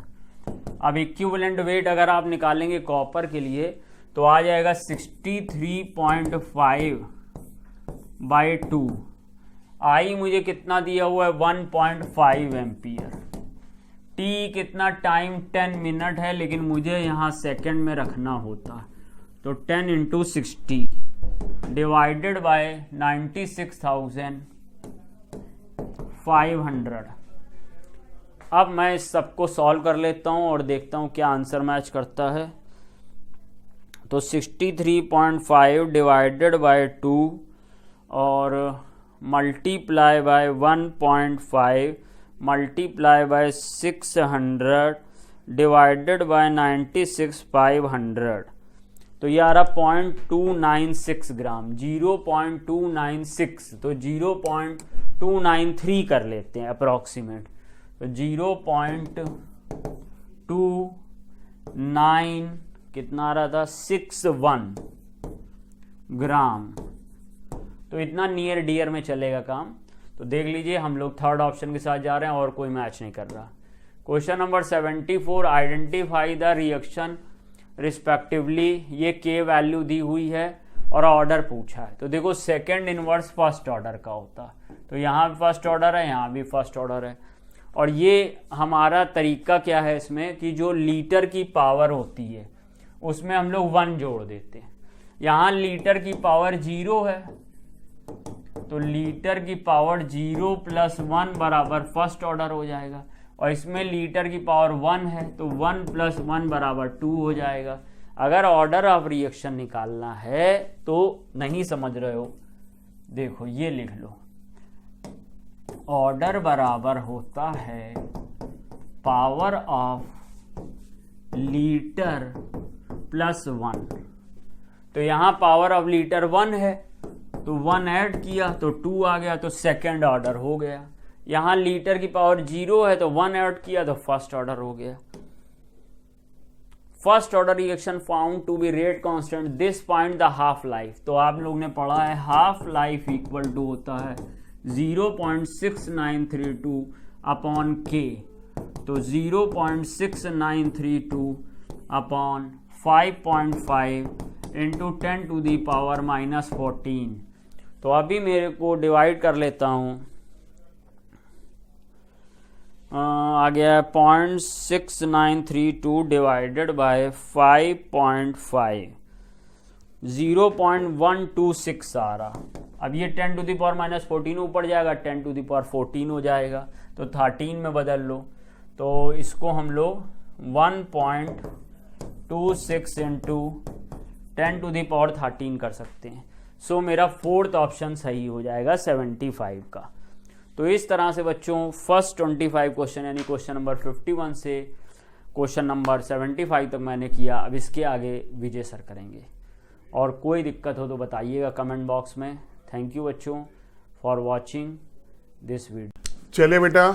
अब इक्विवेलेंट वेट अगर आप निकालेंगे कॉपर के लिए तो आ जाएगा 63.5/2। आई मुझे कितना दिया हुआ है 1.5 एम्पियर। टी कितना टाइम 10 मिनट है, लेकिन मुझे यहाँ सेकंड में रखना होता, तो 10 × 60 डिवाइडेड बाय 96,500। अब मैं इस सबको सॉल्व कर लेता हूँ और देखता हूँ क्या आंसर मैच करता है। तो 63.5 डिवाइडेड बाय 2 और multiply by 1.5 multiply by 600 divided by 96,500, तो ये आ रहा 0.296 ग्राम। 0.296, तो 0.293 कर लेते हैं अप्रॉक्सीमेट। तो 0.29 कितना आ रहा था 61 ग्राम। तो इतना नियर डियर में चलेगा काम। तो देख लीजिए हम लोग थर्ड ऑप्शन के साथ जा रहे हैं और कोई मैच नहीं कर रहा। Question number 74, identify the reaction respectively. ये के वैल्यू दी हुई है और ऑर्डर पूछा है। तो देखो सेकंड इनवर्स फर्स्ट ऑर्डर का होता, तो यहाँ भी फर्स्ट ऑर्डर है, यहाँ भी फर्स्ट ऑर्डर है। और ये हमारा तरीका क्या है इसमें कि जो लीटर की पावर होती है उसमें हम लोग 1 जोड़ देते हैं। यहाँ लीटर की पावर 0 है, तो लीटर की पावर 0 + 1 बराबर फर्स्ट ऑर्डर हो जाएगा। और इसमें लीटर की पावर 1 है, तो 1 + 1 बराबर 2 हो जाएगा। अगर ऑर्डर ऑफ रिएक्शन निकालना है तो नहीं समझ रहे हो, देखो ये लिख लो, ऑर्डर बराबर होता है पावर ऑफ लीटर + 1। तो यहाँ पावर ऑफ लीटर 1 है, तो 1 ऐड किया तो 2 आ गया, तो सेकंड ऑर्डर हो गया। यहाँ लीटर की पावर 0 है, तो 1 ऐड किया तो फर्स्ट ऑर्डर हो गया। First order reaction found to be rate constant, this point the half life. तो आप लोग ने पढ़ा है हाफ लाइफ इक्वल टू होता है 0.6932 अपॉन k। तो 0.6932 अपॉन 5.5 इंटू 10⁻⁻14। तो अभी मेरे को डिवाइड कर लेता हूँ, आ गया 0.6932 डिवाइडेड बाय 5.5, 0.126 आ रहा। अब ये 10⁻⁻14 ऊपर जाएगा, 10⁻14 हो जाएगा, तो 13 में बदल लो। तो इसको हम लोग 1.26 इंटू 10⁻13 कर सकते हैं। सो मेरा फोर्थ ऑप्शन सही हो जाएगा 75 का। तो इस तरह से बच्चों फर्स्ट 25 क्वेश्चन यानी क्वेश्चन नंबर 51 से क्वेश्चन नंबर 75 तक मैंने किया। अब इसके आगे विजय सर करेंगे, और कोई दिक्कत हो तो बताइएगा कमेंट बॉक्स में। थैंक यू बच्चों फॉर वॉचिंग दिस वीडियो। चलिए बेटा,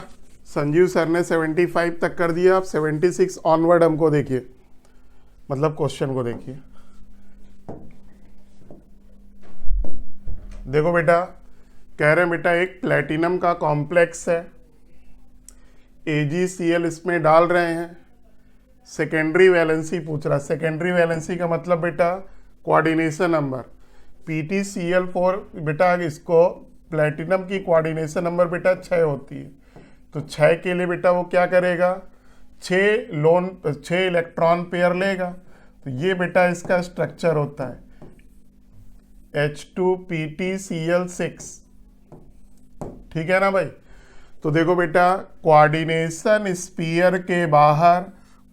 संजीव सर ने 75 तक कर दिया, आप 76 ऑनवर्ड हमको देखिए, मतलब क्वेश्चन को देखिए। देखो बेटा, कह रहे हैं बेटा एक प्लेटिनम का कॉम्प्लेक्स है, AgCl इसमें डाल रहे हैं, सेकेंडरी वैलेंसी पूछ रहा है। सेकेंडरी वैलेंसी का मतलब बेटा कोऑर्डिनेशन नंबर PtCl4। बेटा इसको प्लेटिनम की कोऑर्डिनेशन नंबर बेटा 6 होती है, तो 6 के लिए बेटा वो क्या करेगा, छः इलेक्ट्रॉन पेयर लेगा। तो ये बेटा इसका स्ट्रक्चर होता है H2PtCl6। ठीक है ना भाई। तो देखो बेटा, कोऑर्डिनेशन स्फीयर के बाहर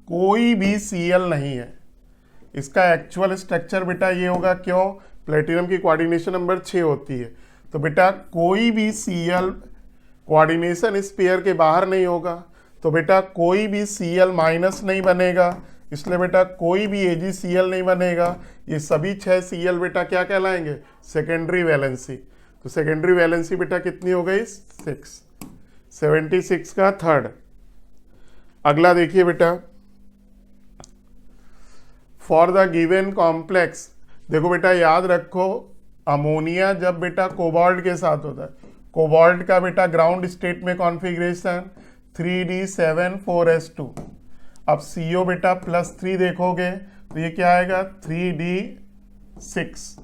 कोई भी Cl नहीं है। इसका एक्चुअल स्ट्रक्चर बेटा ये होगा, क्यों? प्लेटिनम की कोऑर्डिनेशन नंबर 6 होती है। तो बेटा कोई भी Cl कोऑर्डिनेशन स्फीयर के बाहर नहीं होगा, तो बेटा कोई भी Cl माइनस नहीं बनेगा, इसलिए बेटा कोई भी AgCl नहीं बनेगा। ये सभी 6 Cl बेटा क्या कहलाएंगे? Secondary valency. तो सेकेंडरी वैलेंसी बेटा कितनी हो गई? 6। 76 का थर्ड। अगला देखिए बेटा, फॉर द गिवन कॉम्प्लेक्स। देखो बेटा याद रखो, अमोनिया जब बेटा कोबाल्ट के साथ होता है, कोबाल्ट का बेटा ग्राउंड स्टेट में कॉन्फ़िगरेशन 3d7 4s2। अब CO बेटा +3 देखोगे तो ये क्या आएगा? 3d6।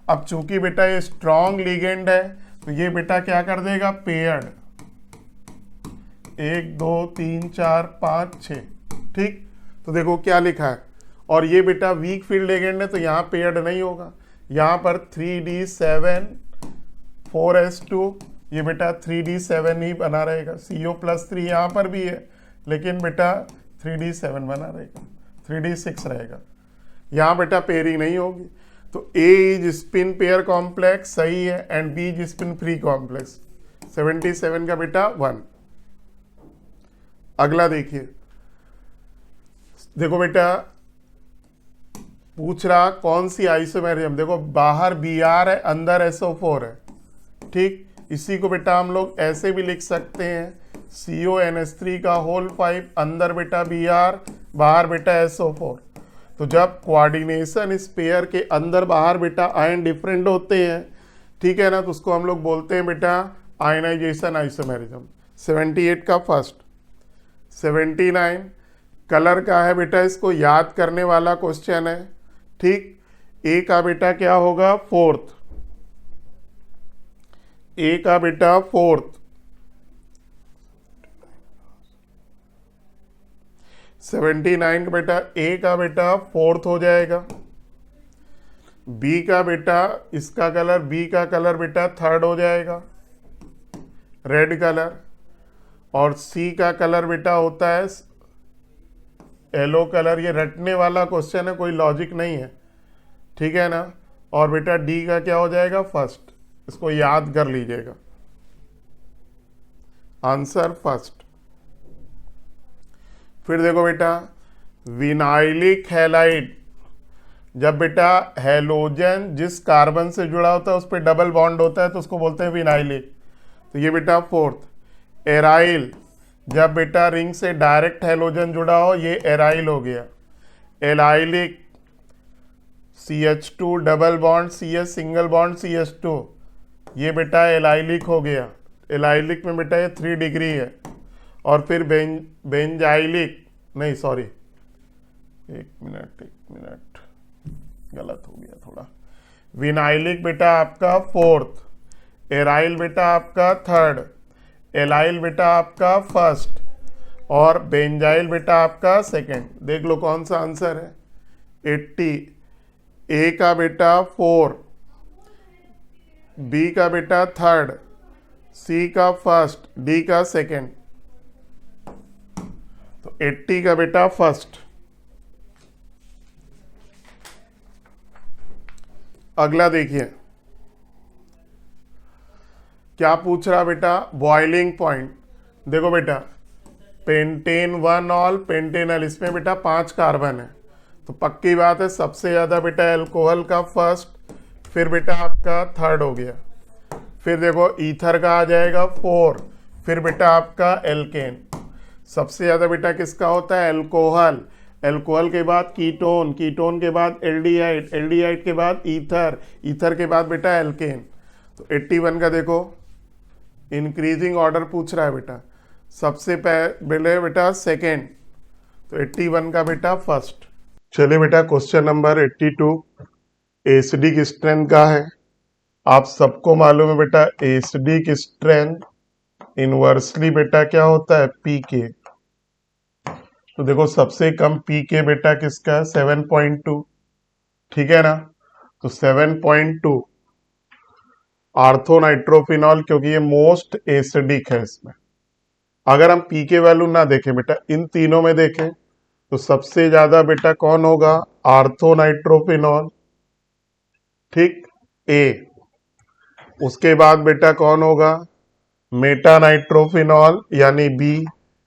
अब चूंकि बेटा ये स्ट्रॉन्ग लिगेंड है, तो ये बेटा क्या कर देगा? पेयर्ड 1 2 3 4 5 6। ठीक, तो देखो क्या लिखा है। और ये बेटा वीक फील्ड लिगेंड है, तो यहाँ पेयर्ड नहीं होगा। यहाँ पर 3d7 4s2, ये बेटा 3d7 ही बना रहेगा। CO+3 यहाँ पर भी है, लेकिन बेटा 3d7 बना रहेगा, 3d6 रहेगा। यहाँ बेटा पेयरिंग नहीं होगी। तो A is spin pair complex सही है, and B is spin free complex. 77 का बेटा 1। अगला देखिए, देखो बेटा पूछ रहा कौन सी आइसोमेरिज्म। देखो बाहर Br है, अंदर SO4 है। ठीक, इसी को बेटा हम लोग ऐसे भी लिख सकते हैं, CONH3 का होल 5, अंदर बेटा Br, बाहर बेटा SO4। तो जब कोऑर्डिनेशन स्पेयर के अंदर बाहर बेटा आयन डिफरेंट होते हैं, ठीक है ना, तो उसको हम लोग बोलते हैं बेटा आयनाइजेशन आइसोमेरिज्म। 78 का फर्स्ट। 79 कलर का है बेटा, इसको याद करने वाला क्वेश्चन है। ठीक, ए का बेटा क्या होगा? फोर्थ। ए का बेटा फोर्थ। 79 का बेटा ए का बेटा फोर्थ हो जाएगा। बी का बेटा, इसका कलर, बी का कलर बेटा थर्ड हो जाएगा, रेड कलर। और सी का कलर बेटा होता है येलो कलर। ये रटने वाला क्वेश्चन है, कोई लॉजिक नहीं है, ठीक है ना। और बेटा डी का क्या हो जाएगा? फर्स्ट। इसको याद कर लीजिएगा, आंसर फर्स्ट। फिर देखो बेटा, विनाइलिक हैलाइड, जब बेटा हैलोजन जिस कार्बन से जुड़ा होता है उस पर डबल बॉन्ड होता है, तो उसको बोलते हैं विनाइलिक। तो ये बेटा फोर्थ। एराइल, जब बेटा रिंग से डायरेक्ट हैलोजन जुड़ा हो, ये एराइल हो गया। Allylic, CH2 double bond CH single bond CH2, ये बेटा एलाइलिक हो गया। एलाइलिक में बेटा ये 3 डिग्री है। और फिर बेंजाइलिक, नहीं सॉरी, एक मिनट गलत हो गया थोड़ा। विनाइलिक बेटा आपका फोर्थ, एराइल बेटा आपका थर्ड, एलाइल बेटा आपका फर्स्ट, और बेंजाइल बेटा आपका सेकंड। देख लो कौन सा आंसर है? 80। ए का बेटा 4, बी का बेटा थर्ड, सी का फर्स्ट, डी का सेकंड। तो 80 का बेटा फर्स्ट। अगला देखिए क्या पूछ रहा बेटा? Boiling point. देखो बेटा पेंटेन 1 ऑल पेंटेनल, इसमें बेटा 5 कार्बन है, तो पक्की बात है सबसे ज़्यादा बेटा एल्कोहल का फर्स्ट, फिर बेटा आपका थर्ड हो गया। फिर देखो ईथर का आ जाएगा 4, फिर बेटा आपका एल्केन। सबसे ज़्यादा बेटा किसका होता है? एल्कोहल। एल्कोहल के बाद कीटोन, कीटोन के बाद एल्डिहाइड, एल्डिहाइड के बाद ईथर, ईथर के बाद बेटा एल्केन। तो 81 का देखो इंक्रीजिंग ऑर्डर पूछ रहा है बेटा, सबसे पहले बेटा सेकेंड, तो 81 का बेटा फर्स्ट। चलिए बेटा क्वेश्चन नंबर 82 एसिडिक स्ट्रेंथ का है। आप सबको मालूम है बेटा एसिडिक स्ट्रेंथ इनवर्सली बेटा क्या होता है? पीके। तो देखो सबसे कम पीके बेटा किसका है 7.2, ठीक है ना। तो 7.2 आर्थोनाइट्रोफिनॉल, क्योंकि ये मोस्ट एसिडिक है इसमें। अगर हम पी के वैल्यू ना देखें बेटा, इन तीनों में देखें तो सबसे ज्यादा बेटा कौन होगा, आर्थोनाइट्रोफिनॉल, ठीक, ए। उसके बाद बेटा कौन होगा, मेटानाइट्रोफिनॉल यानी बी।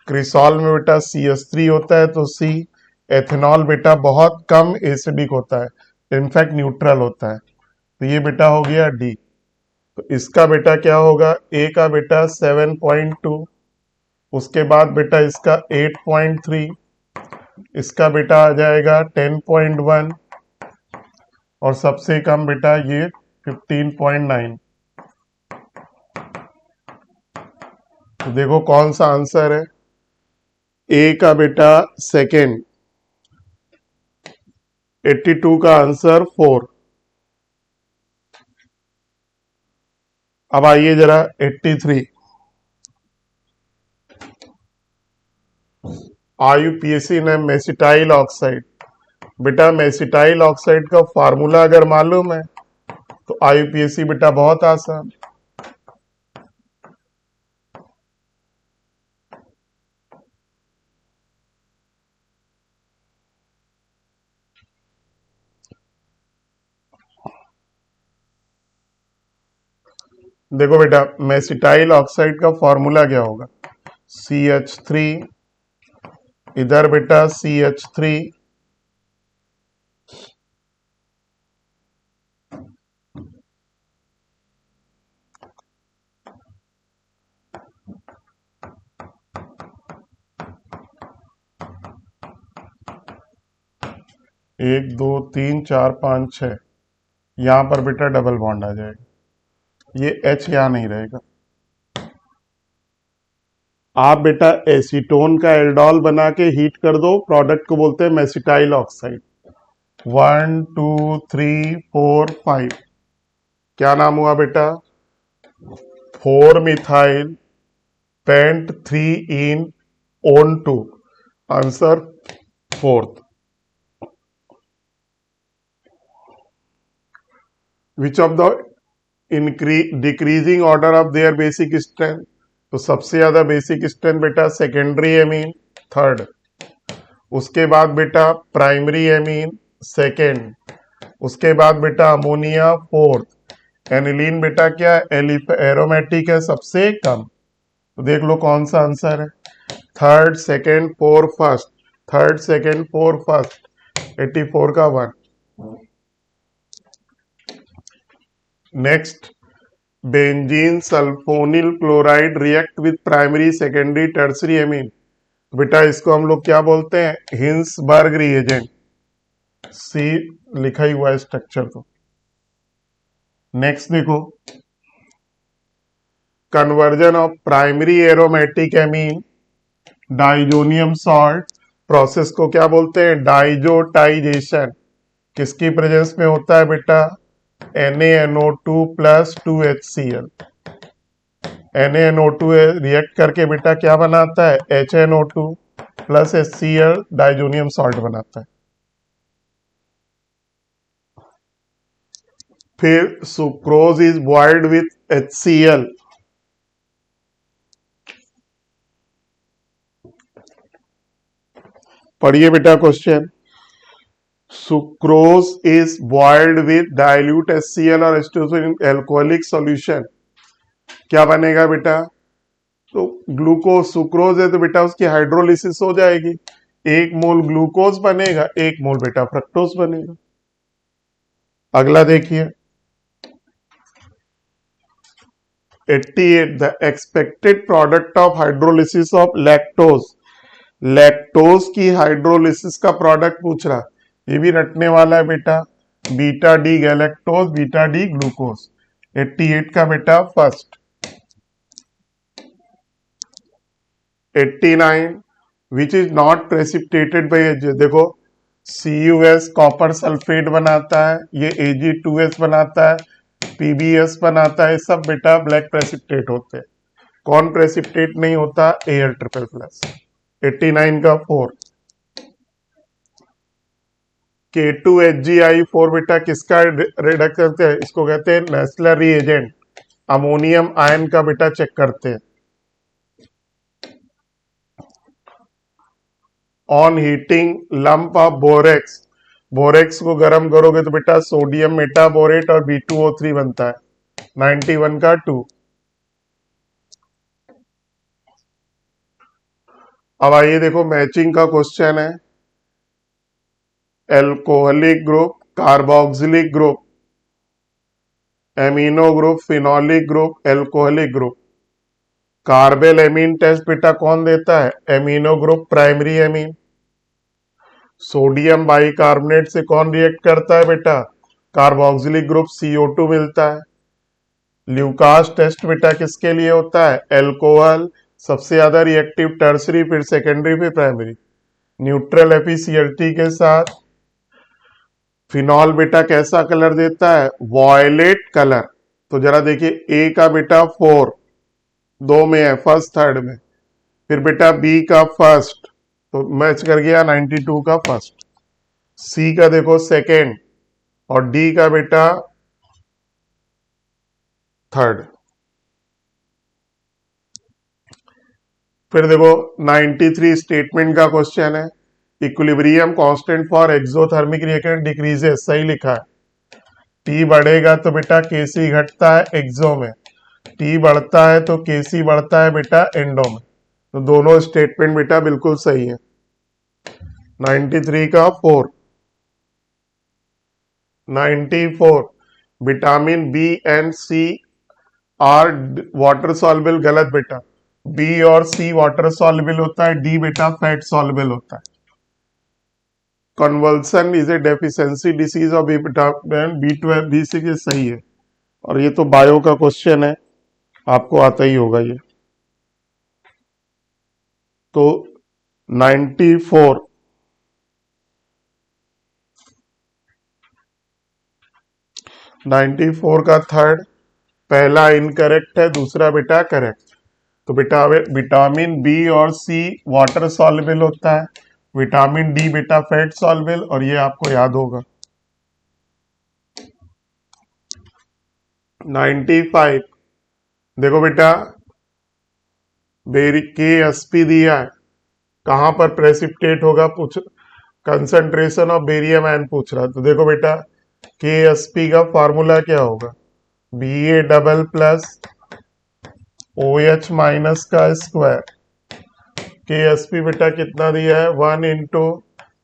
क्रिसॉल में बेटा CH3 होता है तो सी। एथेनॉल बेटा बहुत कम एसिडिक होता है, इनफैक्ट न्यूट्रल होता है, तो ये बेटा हो गया डी। तो इसका बेटा क्या होगा, ए का बेटा 7.2, उसके बाद बेटा इसका 8.3, इसका बेटा आ जाएगा 10.1, और सबसे कम बेटा ये 15.9। तो देखो कौन सा आंसर है, ए का बेटा सेकेंड, 82 का आंसर 4। अब आइए जरा 83, आईयूपीएसी ने मेसिटाइल ऑक्साइड। बेटा मेसिटाइल ऑक्साइड का फार्मूला अगर मालूम है तो आईयूपीएसी बेटा बहुत आसान। देखो बेटा मेसिटाइल ऑक्साइड का फॉर्मूला क्या होगा, CH3, इधर बेटा CH3, एक दो तीन चार पाँच छः, यहां पर बेटा डबल बॉन्ड आ जाएगा, ये H यहां नहीं रहेगा। आप बेटा एसीटोन का एल्डोल बना के हीट कर दो, प्रोडक्ट को बोलते हैं मेसिटाइल ऑक्साइड। 1 2 3 4 5, क्या नाम हुआ बेटा, 4 methyl paint 3 in own 2, answer fourth. Which of the decreasing order of their basic strength, तो सबसे ज्यादा बेसिक स्ट्रेंथ बेटा सेकेंडरी एमीन थर्ड, उसके बाद बेटा प्राइमरी एमीन सेकेंड, उसके बाद बेटा अमोनिया फोर्थ, एनिलीन बेटा क्या एरोमेटिक है सबसे कम। तो देख लो कौन सा आंसर है, third second four first, third second four first, 84 का 1। Next, benzene sulphonyl chloride react with primary secondary tertiary amine, बेटा इसको हम लोग क्या बोलते हैं, हिंसबर्ग रिएजेंट, सी लिखा ही हुआ है स्ट्रक्चर तो। नेक्स्ट देखो, conversion of primary aromatic amine diazonium salt, process को क्या बोलते हैं, डाइजोटाइजेशन, किसकी प्रेजेंस में होता है बेटा, NaNO2 plus 2HCl। NaNO2 react करके बेटा क्या बनाता है, HNO2 plus HCl diazonium salt बनाता है। फिर sucrose is boiled with HCl, पढ़िए बेटा question, sucrose is boiled with dilute HCl और एल्कोहलिक सॉल्यूशन, क्या बनेगा बेटा, तो ग्लूकोज, सुक्रोज है तो बेटा उसकी हाइड्रोलिसिस हो जाएगी, 1 मोल ग्लूकोज बनेगा, 1 मोल बेटा फ्रक्टोज बनेगा। अगला देखिए 88, the expected product of hydrolysis of lactose, lactose की हाइड्रोलिसिस का प्रोडक्ट पूछ रहा, ये भी रटने वाला है बेटा, beta D galactose beta D glucose. 88 का बेटा first. 89, which is not precipitated by H, देखो CuS कॉपर सल्फेट बनाता है, ये Ag2S बनाता है, PbS बनाता है, सब बेटा ब्लैक प्रेसिपिटेट होते हैं। कौन प्रेसिपिटेट नहीं होता, Al ट्रिपल प्लस। 89 का 4। K2HgI4 बेटा किसका रिडक्ट करते हैं, इसको कहते हैं नेस्लर रिएजेंट, अमोनियम आयन का बेटा चेक करते हैं। On heating lump of borax, borax को गर्म करोगे तो बेटा सोडियम मेटाबोरेट और B2O3 बनता है, 91 का 2। अब आइए देखो मैचिंग का क्वेश्चन है। Alcoholic group, carboxylic group, amino group, phenolic group, alcoholic group. Carbylamine test बेटा कौन देता है, amino group primary amine. Sodium bicarbonate से कौन रिएक्ट करता है बेटा, कार्बोक्सिलिक ग्रुप CO2 मिलता है। ल्यूकास टेस्ट बेटा किसके लिए होता है, एल्कोहल, सबसे ज्यादा रिएक्टिव टर्सरी, फिर सेकेंडरी, फिर प्राइमरी। न्यूट्रल एफिशिएंसी के साथ फिनॉल बेटा कैसा कलर देता है, वॉयलेट कलर। तो जरा देखिए ए का बेटा 4, 2 में है, फर्स्ट थर्ड में, फिर बेटा बी का फर्स्ट, तो मैच कर गया 92 का फर्स्ट। सी का देखो सेकेंड, और डी का बेटा थर्ड। फिर देखो 93 स्टेटमेंट का क्वेश्चन है। Equilibrium constant for exothermic reaction decreases, सही लिखा है। टी बढ़ेगा तो बेटा केसी घटता है एक्सो में, टी बढ़ता है तो केसी बढ़ता है बेटा एंडो में। तो दोनों स्टेटमेंट बेटा बिल्कुल सही है। 93 का 4। 94 vitamin B and C are water soluble, गलत बेटा। बी और सी वाटर सॉल्युबल होता है, डी बेटा फैट सॉल्युबल होता है। Convulsion is a deficiency disease of B12 B6 सही है। और ये तो बायो का क्वेश्चन है, आपको आता ही होगा ये। तो 94 का थर्ड, पहला इनकरेक्ट है, दूसरा बेटा करेक्ट। तो बेटा विटामिन बी और सी वाटर सॉल्युबल होता है, विटामिन डी बेटा फैट सॉल्युबल, और ये आपको याद होगा। 95 देखो बेटा KSP दिया है, कहां पर प्रेसिपिटेट होगा पूछ, कंसंट्रेशन ऑफ बेरियम आयन पूछ रहा है। तो देखो बेटा KSP का फॉर्मूला क्या होगा, Ba double plus OH minus का स्क्वायर। KSP बेटा कितना दिया है, 1 इंटू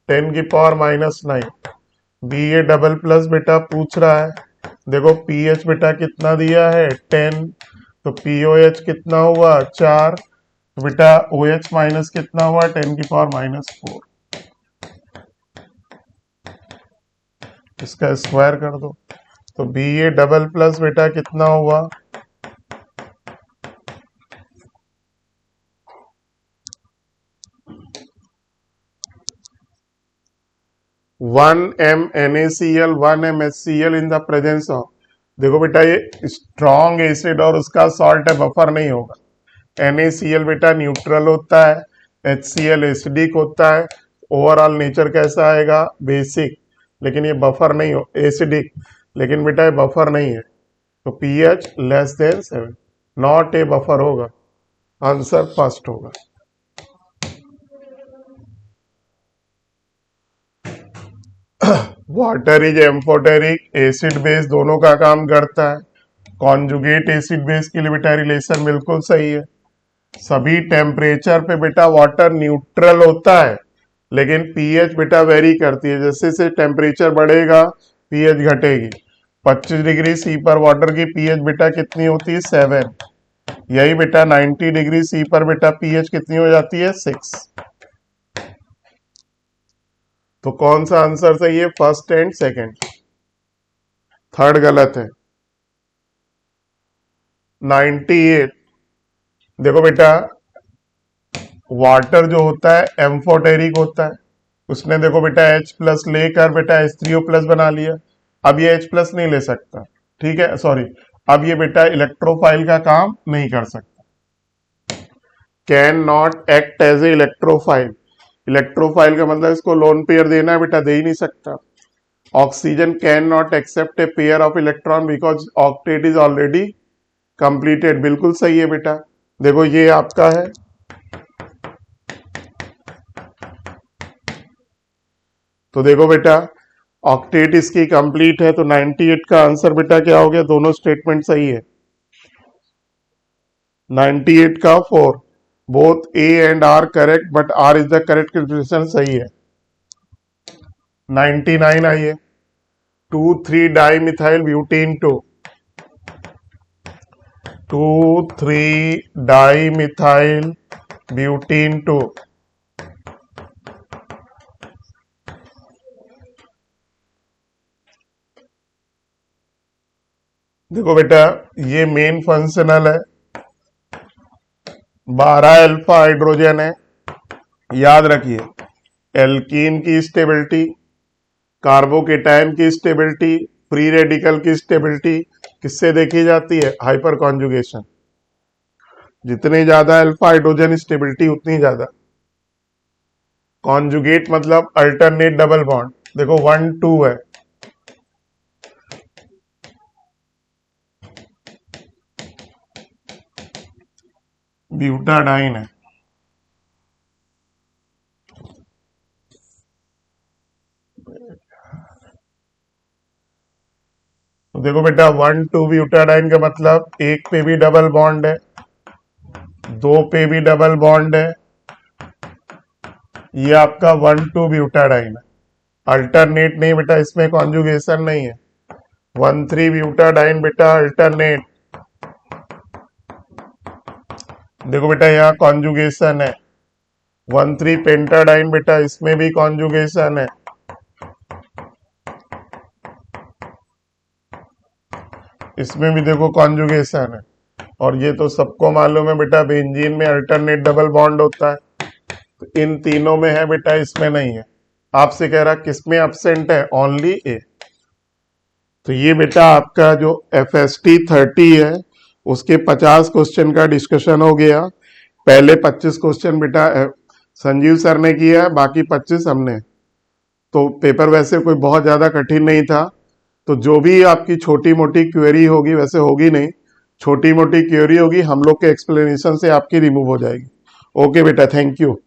10 की पावर -9। Ba डबल प्लस बेटा पूछ रहा है, देखो pH बेटा कितना दिया है 10, तो POH कितना हुआ 4, तो बेटा OH माइनस कितना हुआ 10 की पावर -4। इसका स्क्वायर कर दो, तो Ba डबल प्लस बेटा कितना हुआ 1m NaCl 1m HCl in the presence of, देखो बेटा ये स्ट्रॉन्ग एसिड और उसका सॉल्ट है, बफर नहीं होगा। NaCl बेटा न्यूट्रल होता है, HCl एसिडिक होता है। ओवरऑल नेचर कैसा आएगा, बेसिक, लेकिन ये बफर नहीं हो, एसिडिक, लेकिन बेटा ये बफर नहीं है। तो pH less than 7, not a buffer होगा, आंसर फर्स्ट होगा। Water is amphoteric, acid base दोनों का काम करता है। कॉन्जुगेट एसिड बेस के लिए बेटा रिलेशन बिल्कुल सही है। सभी टेम्परेचर पे बेटा वाटर न्यूट्रल होता है, लेकिन पीएच बेटा वेरी करती है, जैसे से टेम्परेचर बढ़ेगा पीएच घटेगी। 25 डिग्री सी पर वाटर की पीएच बेटा कितनी होती है 7, यही बेटा 90 डिग्री सी पर बेटा पीएच कितनी हो जाती है 6। तो कौन सा आंसर सही है, फर्स्ट एंड सेकंड, थर्ड गलत है। 98 देखो बेटा वाटर जो होता है एम्फोटेरिक होता है, उसने देखो बेटा H प्लस लेकर बेटा H3O प्लस बना लिया। अब ये H प्लस नहीं ले सकता, ठीक है, सॉरी, अब ये बेटा इलेक्ट्रोफाइल का काम नहीं कर सकता। Can not act as a electrophile, electrophile का मतलब इसको लोन पेयर देना है बेटा, दे ही नहीं सकता। Oxygen can not accept a pair of electron because octet is already completed. बिल्कुल सही है बेटा। देखो ये आपका है, तो देखो बेटा ऑक्टेट इसकी कंप्लीट है, तो 98 का आंसर बेटा क्या हो गया? दोनों स्टेटमेंट सही है। 98 का 4, both A and R correct but R is the correct calculation, सही है। 99 आइए, 2,3 डाइमिथाइल ब्यूटेन 2,3 डाइमिथाइल ब्यूटेन 2। देखो बेटा ये मेन फंक्शनल है, 12 अल्फा हाइड्रोजन है। याद रखिए एल्कीन की स्टेबिलिटी, कार्बोकेटायन की स्टेबिलिटी, फ्री रेडिकल की स्टेबिलिटी किससे देखी जाती है? Hyper conjugation. जितने ज्यादा अल्फा हाइड्रोजन स्टेबिलिटी उतनी ज्यादा। कॉन्जुगेट मतलब अल्टरनेट डबल बॉन्ड। देखो 1 2 है, ब्यूटाडाइन है। तो देखो बेटा 1 2 ब्यूटाडाइन का मतलब एक पे भी डबल बॉन्ड है, 2 पे भी डबल बॉन्ड है। ये आपका 1 2 ब्यूटाडाइन है। अल्टरनेट नहीं बेटा, इसमें कॉन्जुगेशन नहीं है। 1 3 ब्यूटाडाइन बेटा अल्टरनेट। देखो बेटा यहाँ कॉन्जुगेशन है। 1 3 पेंटाडाइन बेटा, इसमें भी कॉन्जुगेशन है। इसमें भी देखो कॉन्जुगेशन है। और ये तो सबको मालूम है बेटा, बेंजीन में अल्टरनेट डबल बॉन्ड होता है। तो इन तीनों में है बेटा, इसमें नहीं है। आपसे कह रहा किसमें एब्सेंट है? ओनली ए। तो ये बेटा आपका जो FST 30 है उसके 50 क्वेश्चन का डिस्कशन हो गया। पहले 25 क्वेश्चन बेटा संजीव सर ने किया, बाकी 25 हमने। तो पेपर वैसे कोई बहुत ज्यादा कठिन नहीं था। तो जो भी आपकी छोटी मोटी क्वेरी होगी, वैसे होगी नहीं, छोटी मोटी क्वेरी होगी, हम लोग के एक्सप्लेनेशन से आपकी रिमूव हो जाएगी। ओके बेटा, थैंक यू।